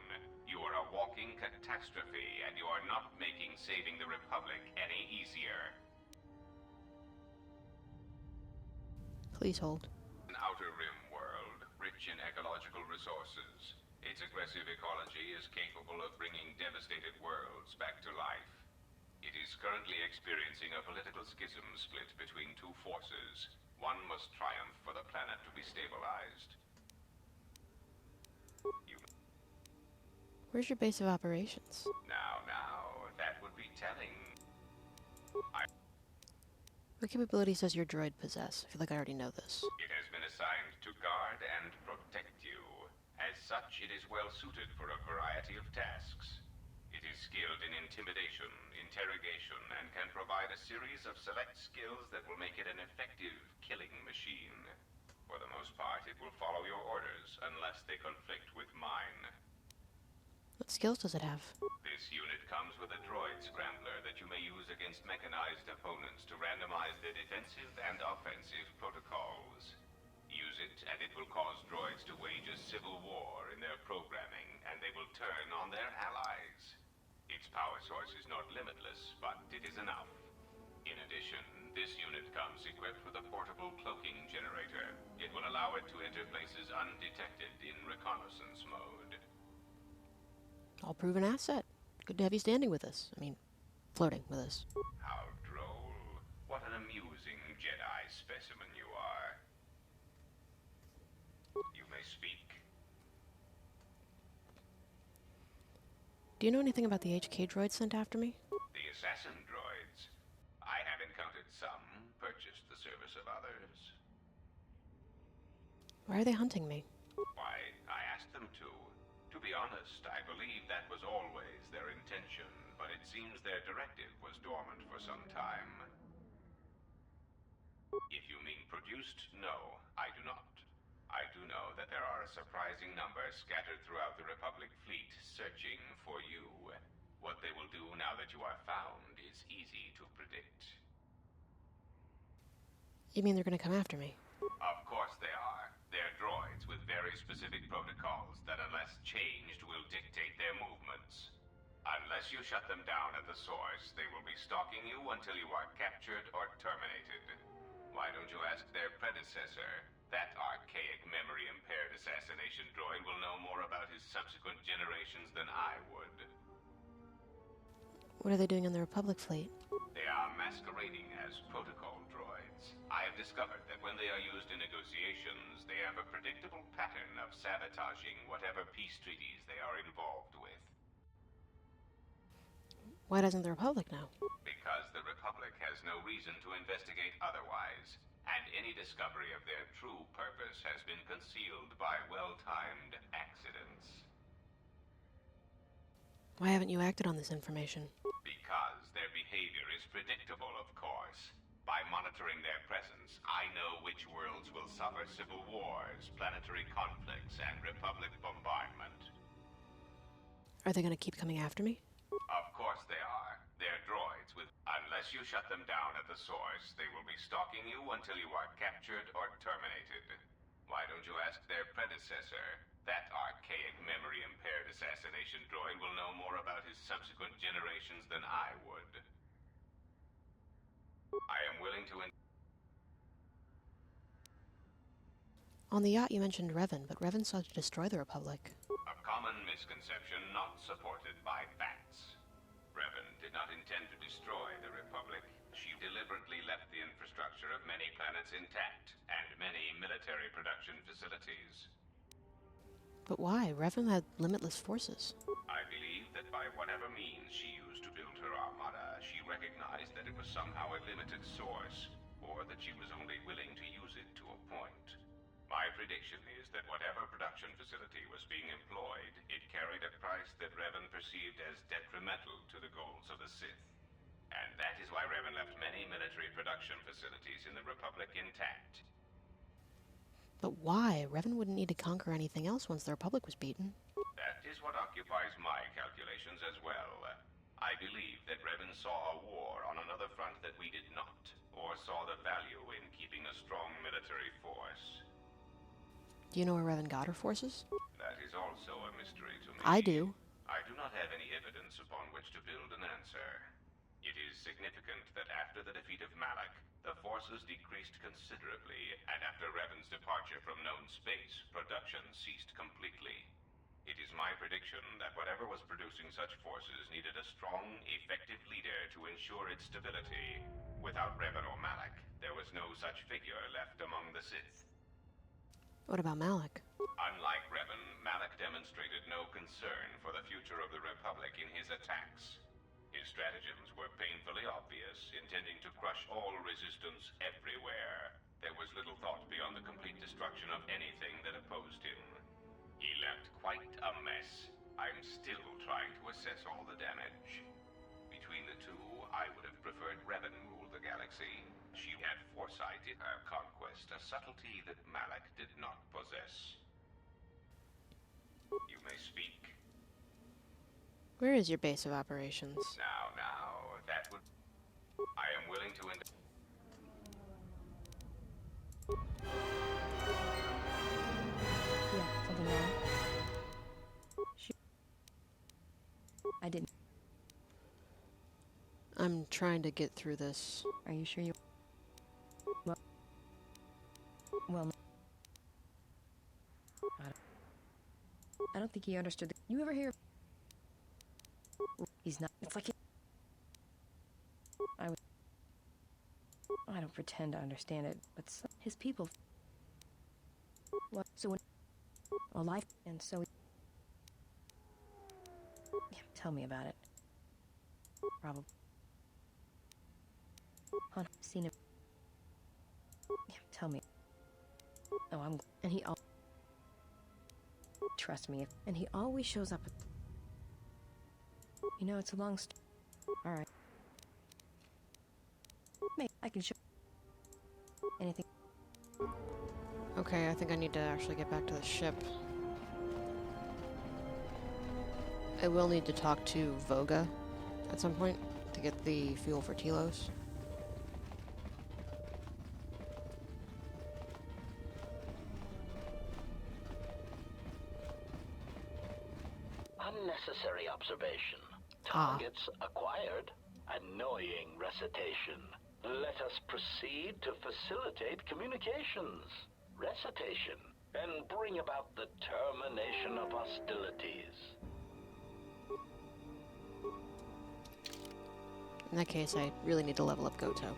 You are a walking catastrophe, and you are not making saving the Republic any easier. Please hold. An outer rim world, rich in ecological resources. Its aggressive ecology is capable of bringing devastated worlds back to life. It is currently experiencing a political schism split between two forces. One must triumph for the planet to be stabilized. Where's your base of operations? Now, that would be telling. What capabilities does your droid possess? I feel like I already know this. It has been assigned to guard and protect you. As such, it is well suited for a variety of tasks. It is skilled in intimidation, interrogation, and can provide a series of select skills that will make it an effective killing machine. For the most part, it will follow your orders unless they conflict with mine. What skills does it have? This unit comes with a droid scrambler that you may use against mechanized opponents to randomize their defensive and offensive protocols. Use it, and it will cause droids to wage a civil war in their programming, and they will turn on their allies. Its power source is not limitless, but it is enough. In addition, this unit comes equipped with a portable cloaking generator. It will allow it to enter places undetected in reconnaissance mode. All proven asset. Good to have you standing with us. I mean, flirting with us. How droll. What an amusing Jedi specimen you are. You may speak. Do you know anything about the HK droid sent after me? The assassin droids. I have encountered some, purchased the service of others. Why are they hunting me? Why, I asked them to. To be honest, I believe that was always their intention, but it seems their directive was dormant for some time. If you mean produced, no, I do not. I do know that there are a surprising number scattered throughout the Republic fleet searching for you. What they will do now that you are found is easy to predict. You mean they're gonna come after me? Of course they are. They're droids with very specific protocols that, unless changed, will dictate their movements. Unless you shut them down at the source, they will be stalking you until you are captured or terminated. Why don't you ask their predecessor? That archaic, memory-impaired assassination droid will know more about his subsequent generations than I would. What are they doing in the Republic fleet? They are masquerading as protocol droids. I have discovered that when they are used in negotiations, they have a predictable pattern of sabotaging whatever peace treaties they are involved with. Why doesn't the Republic know? Because the Republic has no reason to investigate otherwise, and any discovery of their true purpose has been concealed by well-timed accidents. Why haven't you acted on this information? Because their behavior is predictable, of course. By monitoring their presence, I know which worlds will suffer civil wars, planetary conflicts, and Republic bombardment. Are they gonna keep coming after me? Of course they are. They're droids with... Unless you shut them down at the source, they will be stalking you until you are captured or terminated. Why don't you ask their predecessor? That archaic memory-impaired assassination droid will know more about his subsequent generations than I would. I am willing to... On the yacht you mentioned Revan, but Revan sought to destroy the Republic. A common misconception not supported by facts. Revan did not intend to destroy the Republic. She deliberately left the infrastructure of many planets intact, and many military production facilities. But why? Revan had limitless forces. I believe that by whatever means she used to build her armada, she recognized that it was somehow a limited source, or that she was only willing to use it to a point. My prediction is that whatever production facility was being employed, it carried a price that Revan perceived as detrimental to the goals of the Sith. And that is why Revan left many military production facilities in the Republic intact. But why? Revan wouldn't need to conquer anything else once the Republic was beaten. That is what occupies my calculations as well. I believe that Revan saw a war on another front that we did not, or saw the value in keeping a strong military force. Do you know where Revan got her forces? That is also a mystery to me. I do. I do not have any evidence upon which to build an answer. It is significant that after the defeat of Malak, the forces decreased considerably, and after Revan's departure from known space, production ceased completely. It is my prediction that whatever was producing such forces needed a strong, effective leader to ensure its stability. Without Revan or Malak, there was no such figure left among the Sith. What about Malak? Unlike Revan, Malak demonstrated no concern for the future of the Republic in his attacks. His stratagems were painfully obvious, intending to crush all resistance everywhere. There was little thought beyond the complete destruction of anything that opposed him. He left quite a mess. I'm still trying to assess all the damage. Between the two, I would have preferred Revan rule the galaxy. She had foresight in her conquest, a subtlety that Malak did not possess. You may speak. Where is your base of operations? Now, that would... I am willing to... Yeah, something wrong? I didn't. I'm trying to get through this. Are you sure you... Well, I don't think he understood the... You ever hear... He's not... It's like... I don't pretend to understand it, but his people... What? So when... A life... And so... Yeah, tell me about it. Probably. I've seen him... Yeah, tell me. Oh, I'm... And he all... Trust me, and he always shows up... You know, it's a long story. Alright. Maybe I can show... Anything... Okay, I think I need to actually get back to the ship. I will need to talk to Voga at some point to get the fuel for Telos. Unnecessary observation. Targets acquired. Annoying recitation. Let us proceed to facilitate communications. Recitation. And bring about the termination of hostilities. In that case, I really need to level up Goto.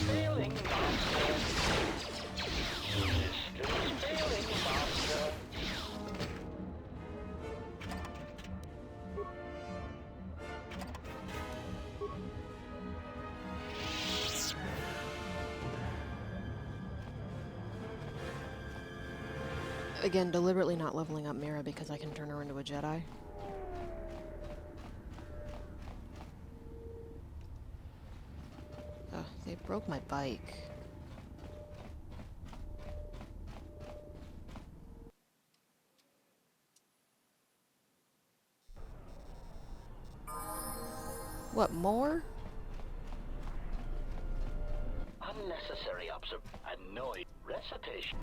Failing master. Systems failing master. Again, deliberately not leveling up Mira because I can turn her into a Jedi. Ugh, they broke my bike. What, more? Unnecessary annoyed recitation.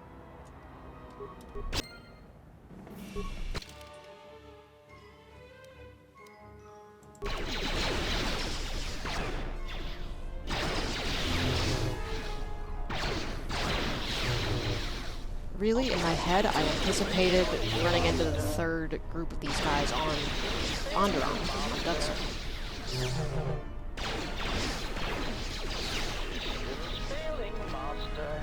Really? In my head, I anticipated running into the third group of these guys on Onderon. On Dutson. Systems failing master.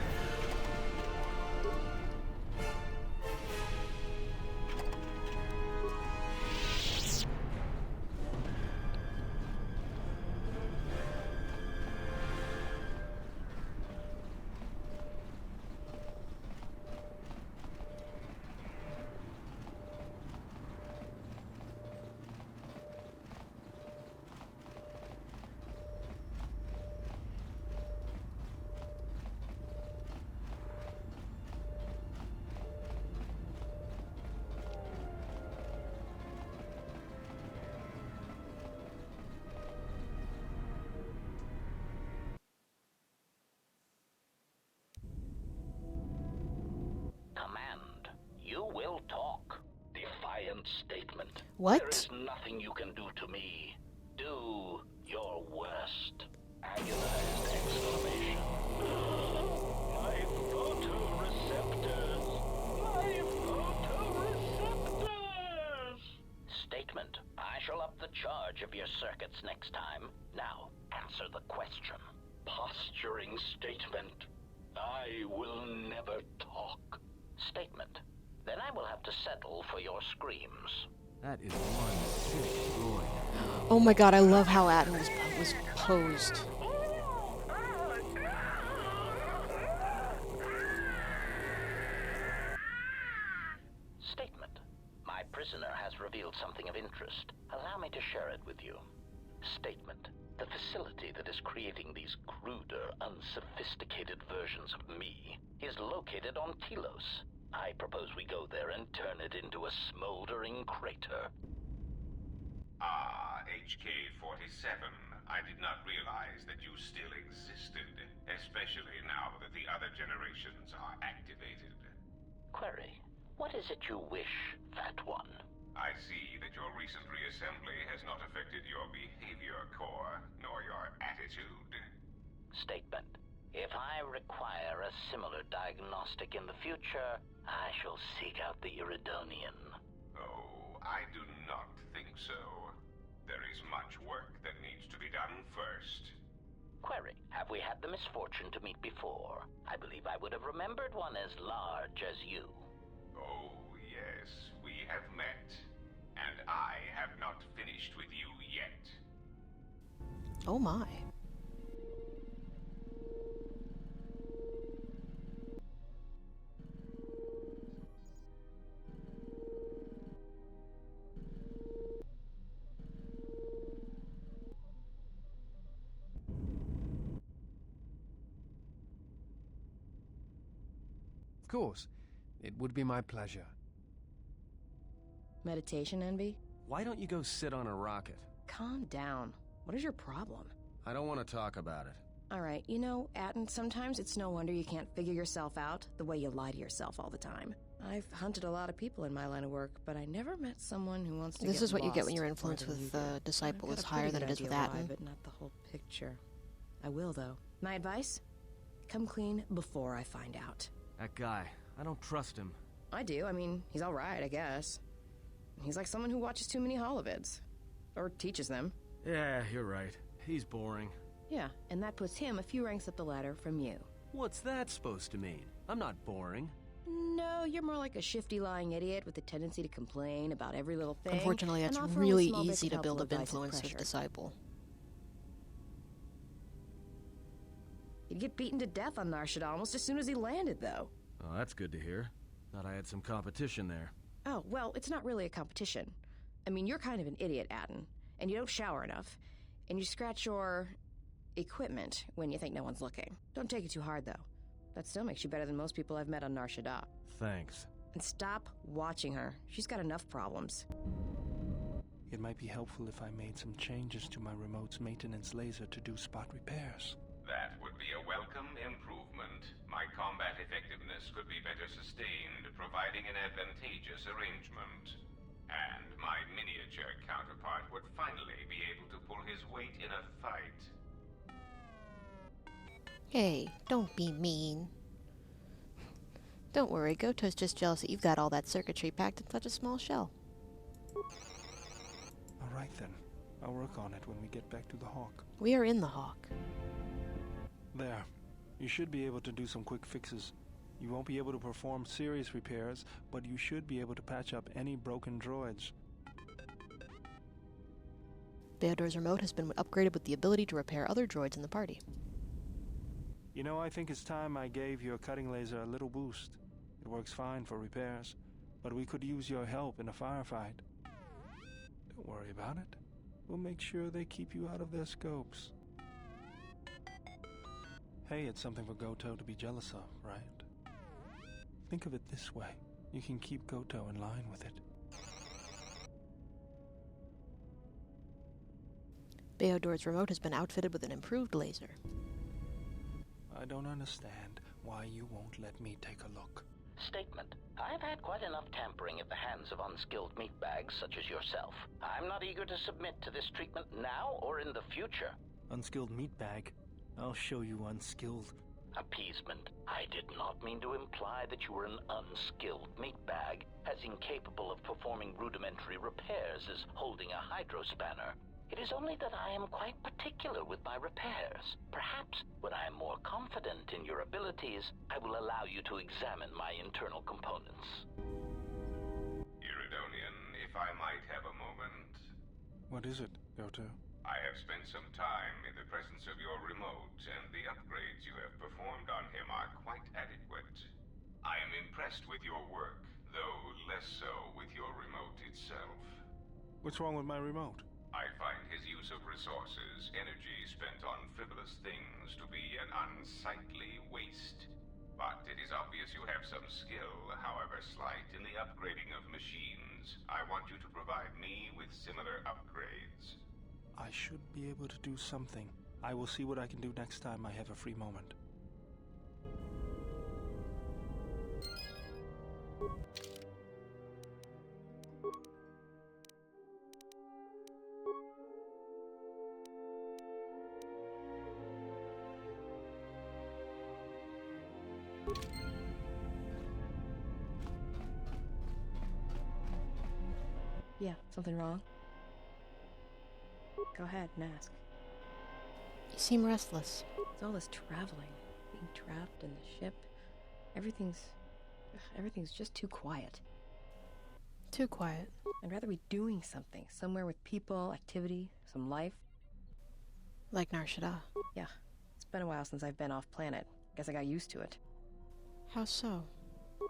Command. You will talk. Defiant statement. What? There is nothing you can do to me. Do your worst. Agonized exclamation. My photoreceptors. My photoreceptors. Statement. I shall up the charge of your circuits next time. Now, answer the question. Posturing statement. I will never talk. Statement. Then I will have to settle for your screams. That is one sick droid. Oh my god, I love how Atten was posed. Statement. My prisoner has revealed something of interest. Allow me to share it with you. Statement. The facility that is creating these cruder, unsophisticated versions of me is located on Telos. I propose we go there and turn it into a smoldering crater. Ah, HK-47. I did not realize that you still existed, especially now that the other generations are activated. Query. What is it you wish, Fat One? I see that your recent reassembly has not affected your behavior core, nor your attitude. Statement. If I require a similar diagnostic in the future, I shall seek out the Iridonian. Oh, I do not think so. There is much work that needs to be done first. Query. Have we had the misfortune to meet before? I believe I would have remembered one as large as you. Oh, yes, we have met. And I have not finished with you yet. Oh my. Of course. It would be my pleasure. Meditation envy? Why don't you go sit on a rocket? Calm down. What is your problem? I don't want to talk about it. Alright, you know, Atten, sometimes it's no wonder you can't figure yourself out the way you lie to yourself all the time. I've hunted a lot of people in my line of work, but I never met someone who wants to This get is what you get when lost your more influence than with you do. Disciple I've is got a higher pretty than good it is with idea why, Atten. but not the whole picture. I will, though. My advice? Come clean before I find out. That guy, I don't trust him. I do. I mean, he's alright, I guess. He's like someone who watches too many holovids. Or teaches them. Yeah, you're right. He's boring. Yeah, and that puts him a few ranks up the ladder from you. What's that supposed to mean? I'm not boring. No, you're more like a shifty, lying idiot with a tendency to complain about every little thing. Unfortunately, it's and offer only really small bits easy of to build helpful up advice and influence with pressure. Disciple. He'd get beaten to death on Nar Shaddaa almost as soon as he landed, though. Oh, that's good to hear. Thought I had some competition there. Oh, well, it's not really a competition. I mean, you're kind of an idiot, Atten, and you don't shower enough, and you scratch your equipment when you think no one's looking. Don't take it too hard, though. That still makes you better than most people I've met on Nar Shaddaa. Thanks. And stop watching her. She's got enough problems. It might be helpful if I made some changes to my remote's maintenance laser to do spot repairs. That would be a welcome improvement. My combat effectiveness could be better sustained, providing an advantageous arrangement. And my miniature counterpart would finally be able to pull his weight in a fight. Hey, don't be mean. Don't worry, Goto's just jealous that you've got all that circuitry packed in such a small shell. Alright then. I'll work on it when we get back to the Hawk. We are in the Hawk. There. You should be able to do some quick fixes. You won't be able to perform serious repairs, but you should be able to patch up any broken droids. Beodor's remote has been upgraded with the ability to repair other droids in the party. You know, I think it's time I gave your cutting laser a little boost. It works fine for repairs, but we could use your help in a firefight. Don't worry about it. We'll make sure they keep you out of their scopes. Hey, it's something for Goto to be jealous of, right? Think of it this way. You can keep Goto in line with it. Beodor's remote has been outfitted with an improved laser. I don't understand why you won't let me take a look. Statement. I've had quite enough tampering at the hands of unskilled meatbags such as yourself. I'm not eager to submit to this treatment now or in the future. Unskilled meatbag? I'll show you unskilled. Appeasement. I did not mean to imply that you were an unskilled meatbag, as incapable of performing rudimentary repairs as holding a hydrospanner. It is only that I am quite particular with my repairs. Perhaps when I am more confident in your abilities, I will allow you to examine my internal components. Iridonian, if I might have a moment. What is it, Goto? I have spent some time in the presence of your remote, and the upgrades you have performed on him are quite adequate. I am impressed with your work, though less so with your remote itself. What's wrong with my remote? I find his use of resources, energy spent on frivolous things, to be an unsightly waste. But it is obvious you have some skill, however slight, in the upgrading of machines. I want you to provide me with similar upgrades. I should be able to do something. I will see what I can do next time I have a free moment. Yeah, something wrong? Go ahead and ask. You seem restless. It's all this traveling, being trapped in the ship. Everything's just too quiet. Too quiet. I'd rather be doing something, somewhere with people, activity, some life. Like Nar Shaddaa. Yeah, it's been a while since I've been off planet. Guess I got used to it. How so?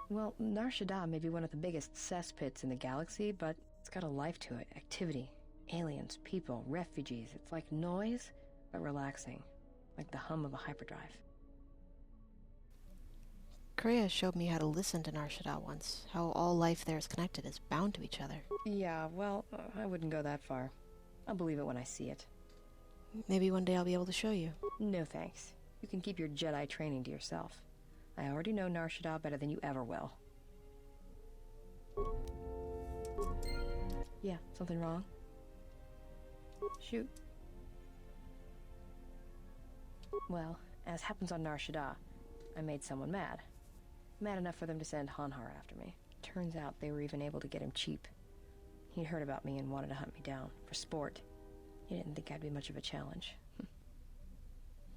Well, Nar Shaddaa may be one of the biggest cesspits in the galaxy, but it's got a life to it. Activity. Aliens, people, refugees. It's like noise, but relaxing. Like the hum of a hyperdrive. Kreia showed me how to listen to Nar Shaddaa once. How all life there is connected, is bound to each other. Yeah, well, I wouldn't go that far. I'll believe it when I see it. Maybe one day I'll be able to show you. No thanks. You can keep your Jedi training to yourself. I already know Nar Shaddaa better than you ever will. Yeah, something wrong? Shoot. Well, as happens on Nar Shaddaa, I made someone mad. Mad enough for them to send Hanhar after me. Turns out they were even able to get him cheap. He'd heard about me and wanted to hunt me down, for sport. He didn't think I'd be much of a challenge.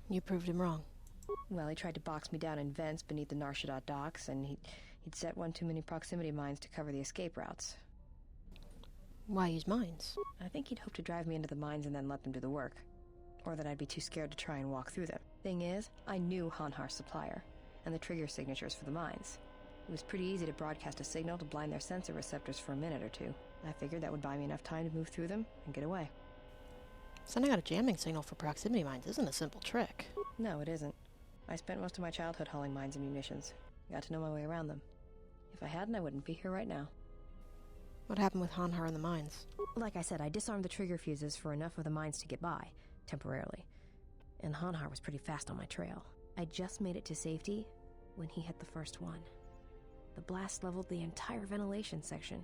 You proved him wrong. Well, he tried to box me down in vents beneath the Nar Shaddaa docks, and he'd set one too many proximity mines to cover the escape routes. Why use mines? I think he'd hoped to drive me into the mines and then let them do the work. Or that I'd be too scared to try and walk through them. Thing is, I knew Hanhar's supplier, and the trigger signatures for the mines. It was pretty easy to broadcast a signal to blind their sensor receptors for a minute or two. I figured that would buy me enough time to move through them and get away. Sending out a jamming signal for proximity mines isn't a simple trick. No, it isn't. I spent most of my childhood hauling mines and munitions. Got to know my way around them. If I hadn't, I wouldn't be here right now. What happened with Hanhar and the mines? Like I said, I disarmed the trigger fuses for enough of the mines to get by, temporarily. And Hanhar was pretty fast on my trail. I just made it to safety when he hit the first one. The blast leveled the entire ventilation section,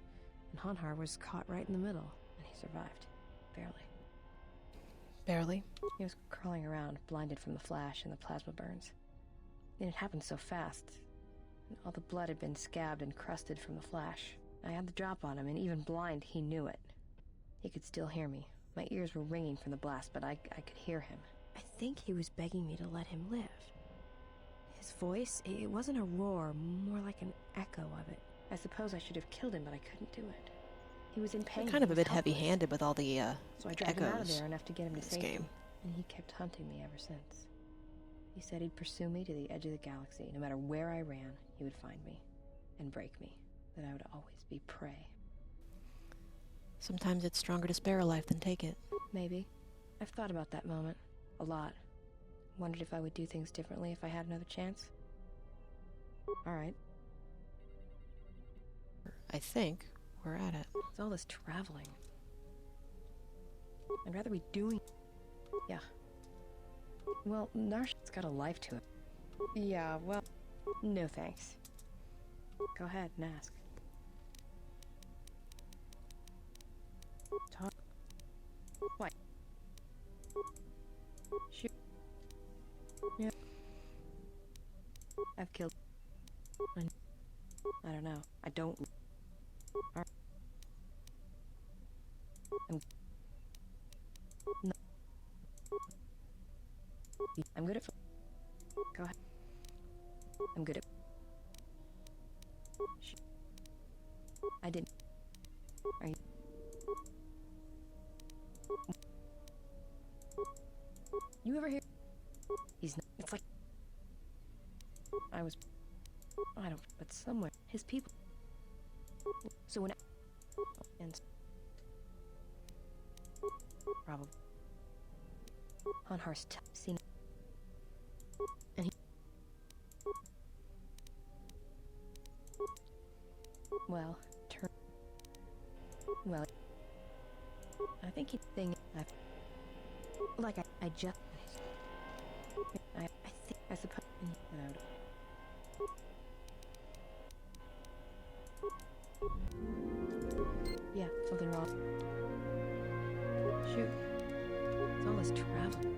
and Hanhar was caught right in the middle, and he survived. Barely. Barely? He was crawling around, blinded from the flash and the plasma burns. And it happened so fast. And all the blood had been scabbed and crusted from the flash. I had the drop on him, and even blind, he knew it. He could still hear me. My ears were ringing from the blast, but I could hear him. I think he was begging me to let him live. His voice, it wasn't a roar, more like an echo of it. I suppose I should have killed him, but I couldn't do it. He was in pain. You're kind of a bit heavy-handed with all the, So I dragged him out of echoes there enough to get him to this safety. game. And he kept hunting me ever since. He said he'd pursue me to the edge of the galaxy. No matter where I ran, he would find me and break me. That I would always be prey. Sometimes it's stronger to spare a life than take it. Maybe. I've thought about that moment. A lot. Wondered if I would do things differently if I had another chance. Alright. I think we're at it. It's all this traveling. I'd rather be doing... Yeah. Well, Narsh's got a life to it. Yeah, well... No thanks. Go ahead and ask. Talk. What? Shoot. Yeah. I've killed... I don't know. I don't... I'm good at... Go ahead. I'm good at... I didn't... Are you... You ever hear... He's not... It's like... I was... I don't... But somewhere... His people... So when... And... Probably... Hanhar's seen... And he... Well, turn... Well... I think he'd think... Like I just... I think... I suppose... Yeah, something wrong. Shoot. It's all this travel.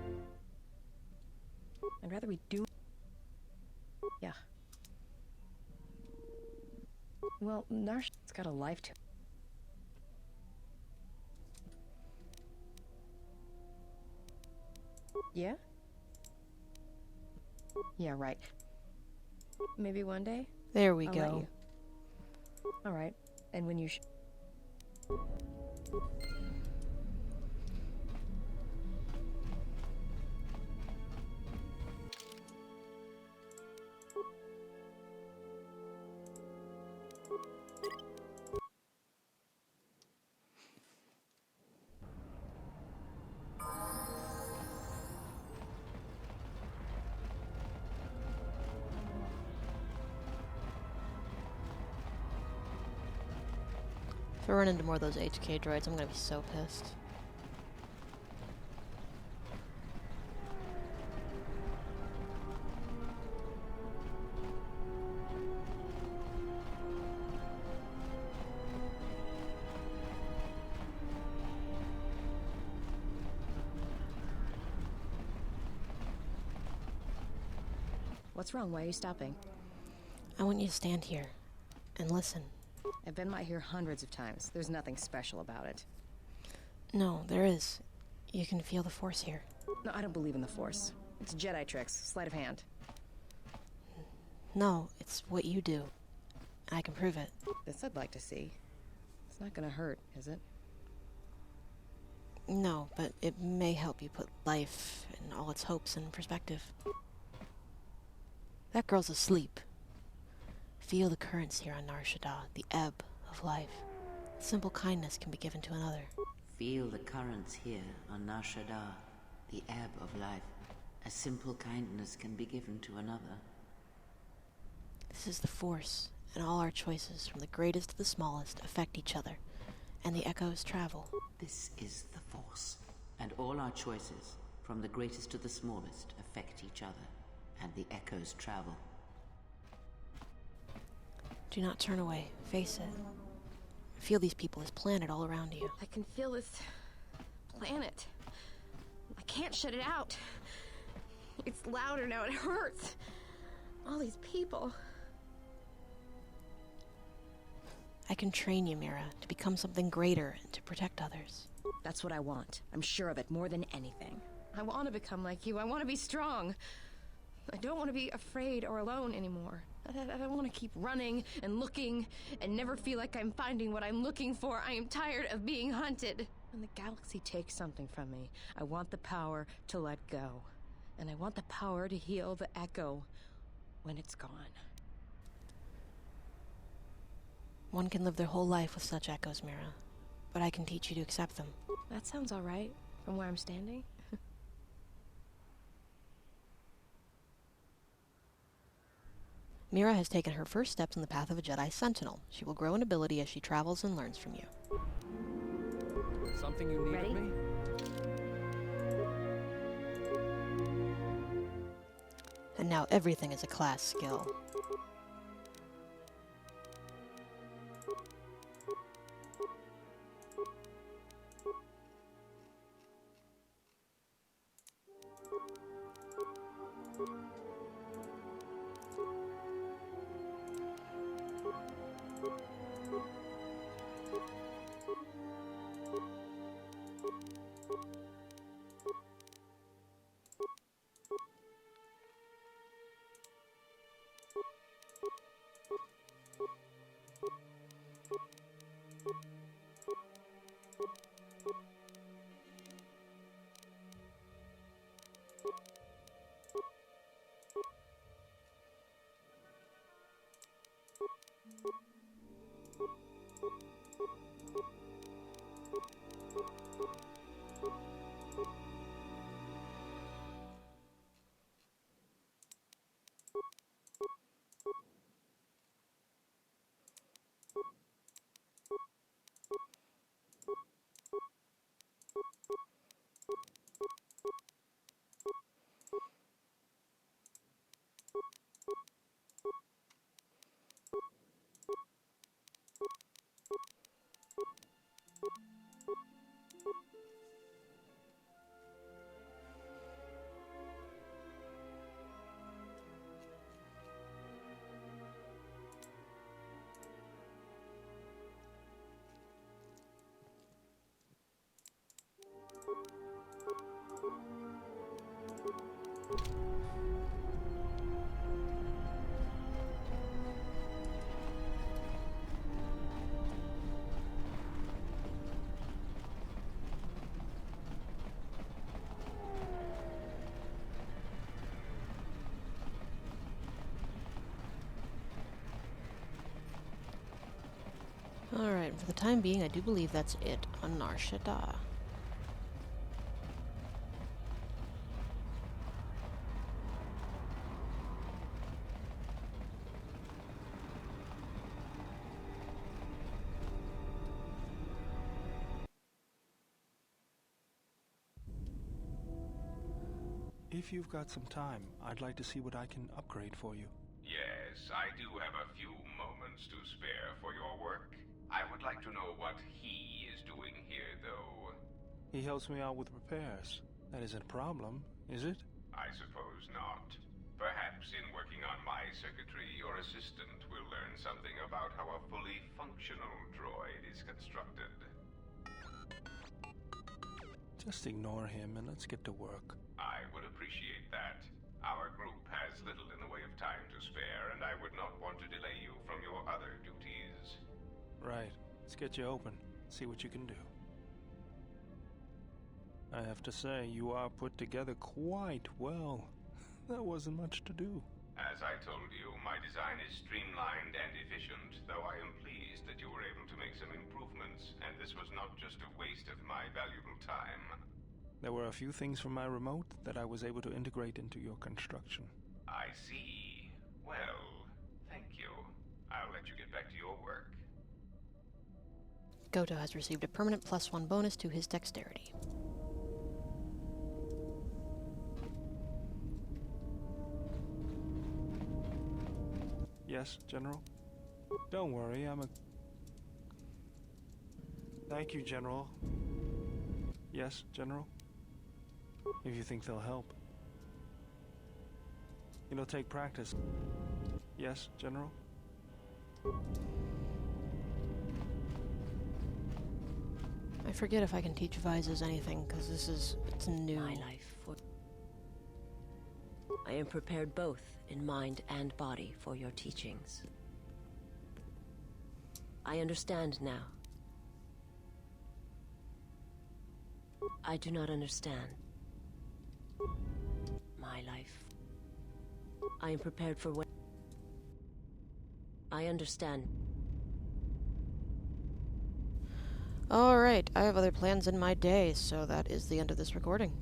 I'd rather we do... Yeah. Well, Narsh's got a life to... Yeah? Yeah, right. Maybe one day? There we I'll let go. you. Alright. And when you If I run into more of those HK droids, I'm gonna be so pissed. What's wrong? Why are you stopping? I want you to stand here and listen. I've been by here hundreds of times. There's nothing special about it. No, there is. You can feel the Force here. No, I don't believe in the Force. It's Jedi tricks, sleight of hand. No, it's what you do. I can prove it. This I'd like to see. It's not gonna hurt, is it? No, but it may help you put life and all its hopes in perspective. That girl's asleep. Feel the currents here on Nar Shaddaa, the ebb of life. Simple kindness can be given to another. Feel the currents here on Nar Shaddaa, the ebb of life. A simple kindness can be given to another. This is the Force, and all our choices, from the greatest to the smallest, affect each other, and the echoes travel. This is the Force, and all our choices, from the greatest to the smallest, affect each other, and the echoes travel. Do not turn away. Face it. Feel these people, this planet all around you. I can feel this planet. I can't shut it out. It's louder now, it hurts. All these people. I can train you, Mira, to become something greater and to protect others. That's what I want. I'm sure of it more than anything. I want to become like you. I want to be strong. I don't want to be afraid or alone anymore. I don't want to keep running and looking and never feel like I'm finding what I'm looking for. I am tired of being hunted. When the galaxy takes something from me, I want the power to let go. And I want the power to heal the echo when it's gone. One can live their whole life with such echoes, Mira, but I can teach you to accept them. That sounds all right from where I'm standing. Mira has taken her first steps in the path of a Jedi Sentinel. She will grow in ability as she travels and learns from you. Something you need Ready? of me? And now everything is a class skill. Alright, for the time being, I do believe that's it on Nar Shaddaa. If you've got some time, I'd like to see what I can upgrade for you. Yes, I do have a few moments to spare for your work. I would like to know what he is doing here, though. He helps me out with repairs. That isn't a problem, is it? I suppose not. Perhaps in working on my circuitry, your assistant will learn something about how a fully functional droid is constructed. Just ignore him and let's get to work. I would appreciate that. Our group has little in the way of time to spare, and I would not want to delay you from your other duties. Right. Let's get you open. See what you can do. I have to say, you are put together quite well. There wasn't much to do. As I told you, my design is streamlined and efficient, though I am pleased that you were able to make some improvements, and this was not just a waste of my valuable time. There were a few things from my remote that I was able to integrate into your construction. I see. Well, thank you. I'll let you get back to your work. Goto has received a permanent +1 bonus to his dexterity. Yes, General? Don't worry, Thank you, General. Yes, General? If you think they'll help. It'll take practice. Yes, General? I forget if I can teach Visas anything, because it's new. My life for... I am prepared both in mind and body for your teachings. I understand now. I do not understand. My life. I am prepared for what... I understand. Alright, I have other plans in my day, so that is the end of this recording.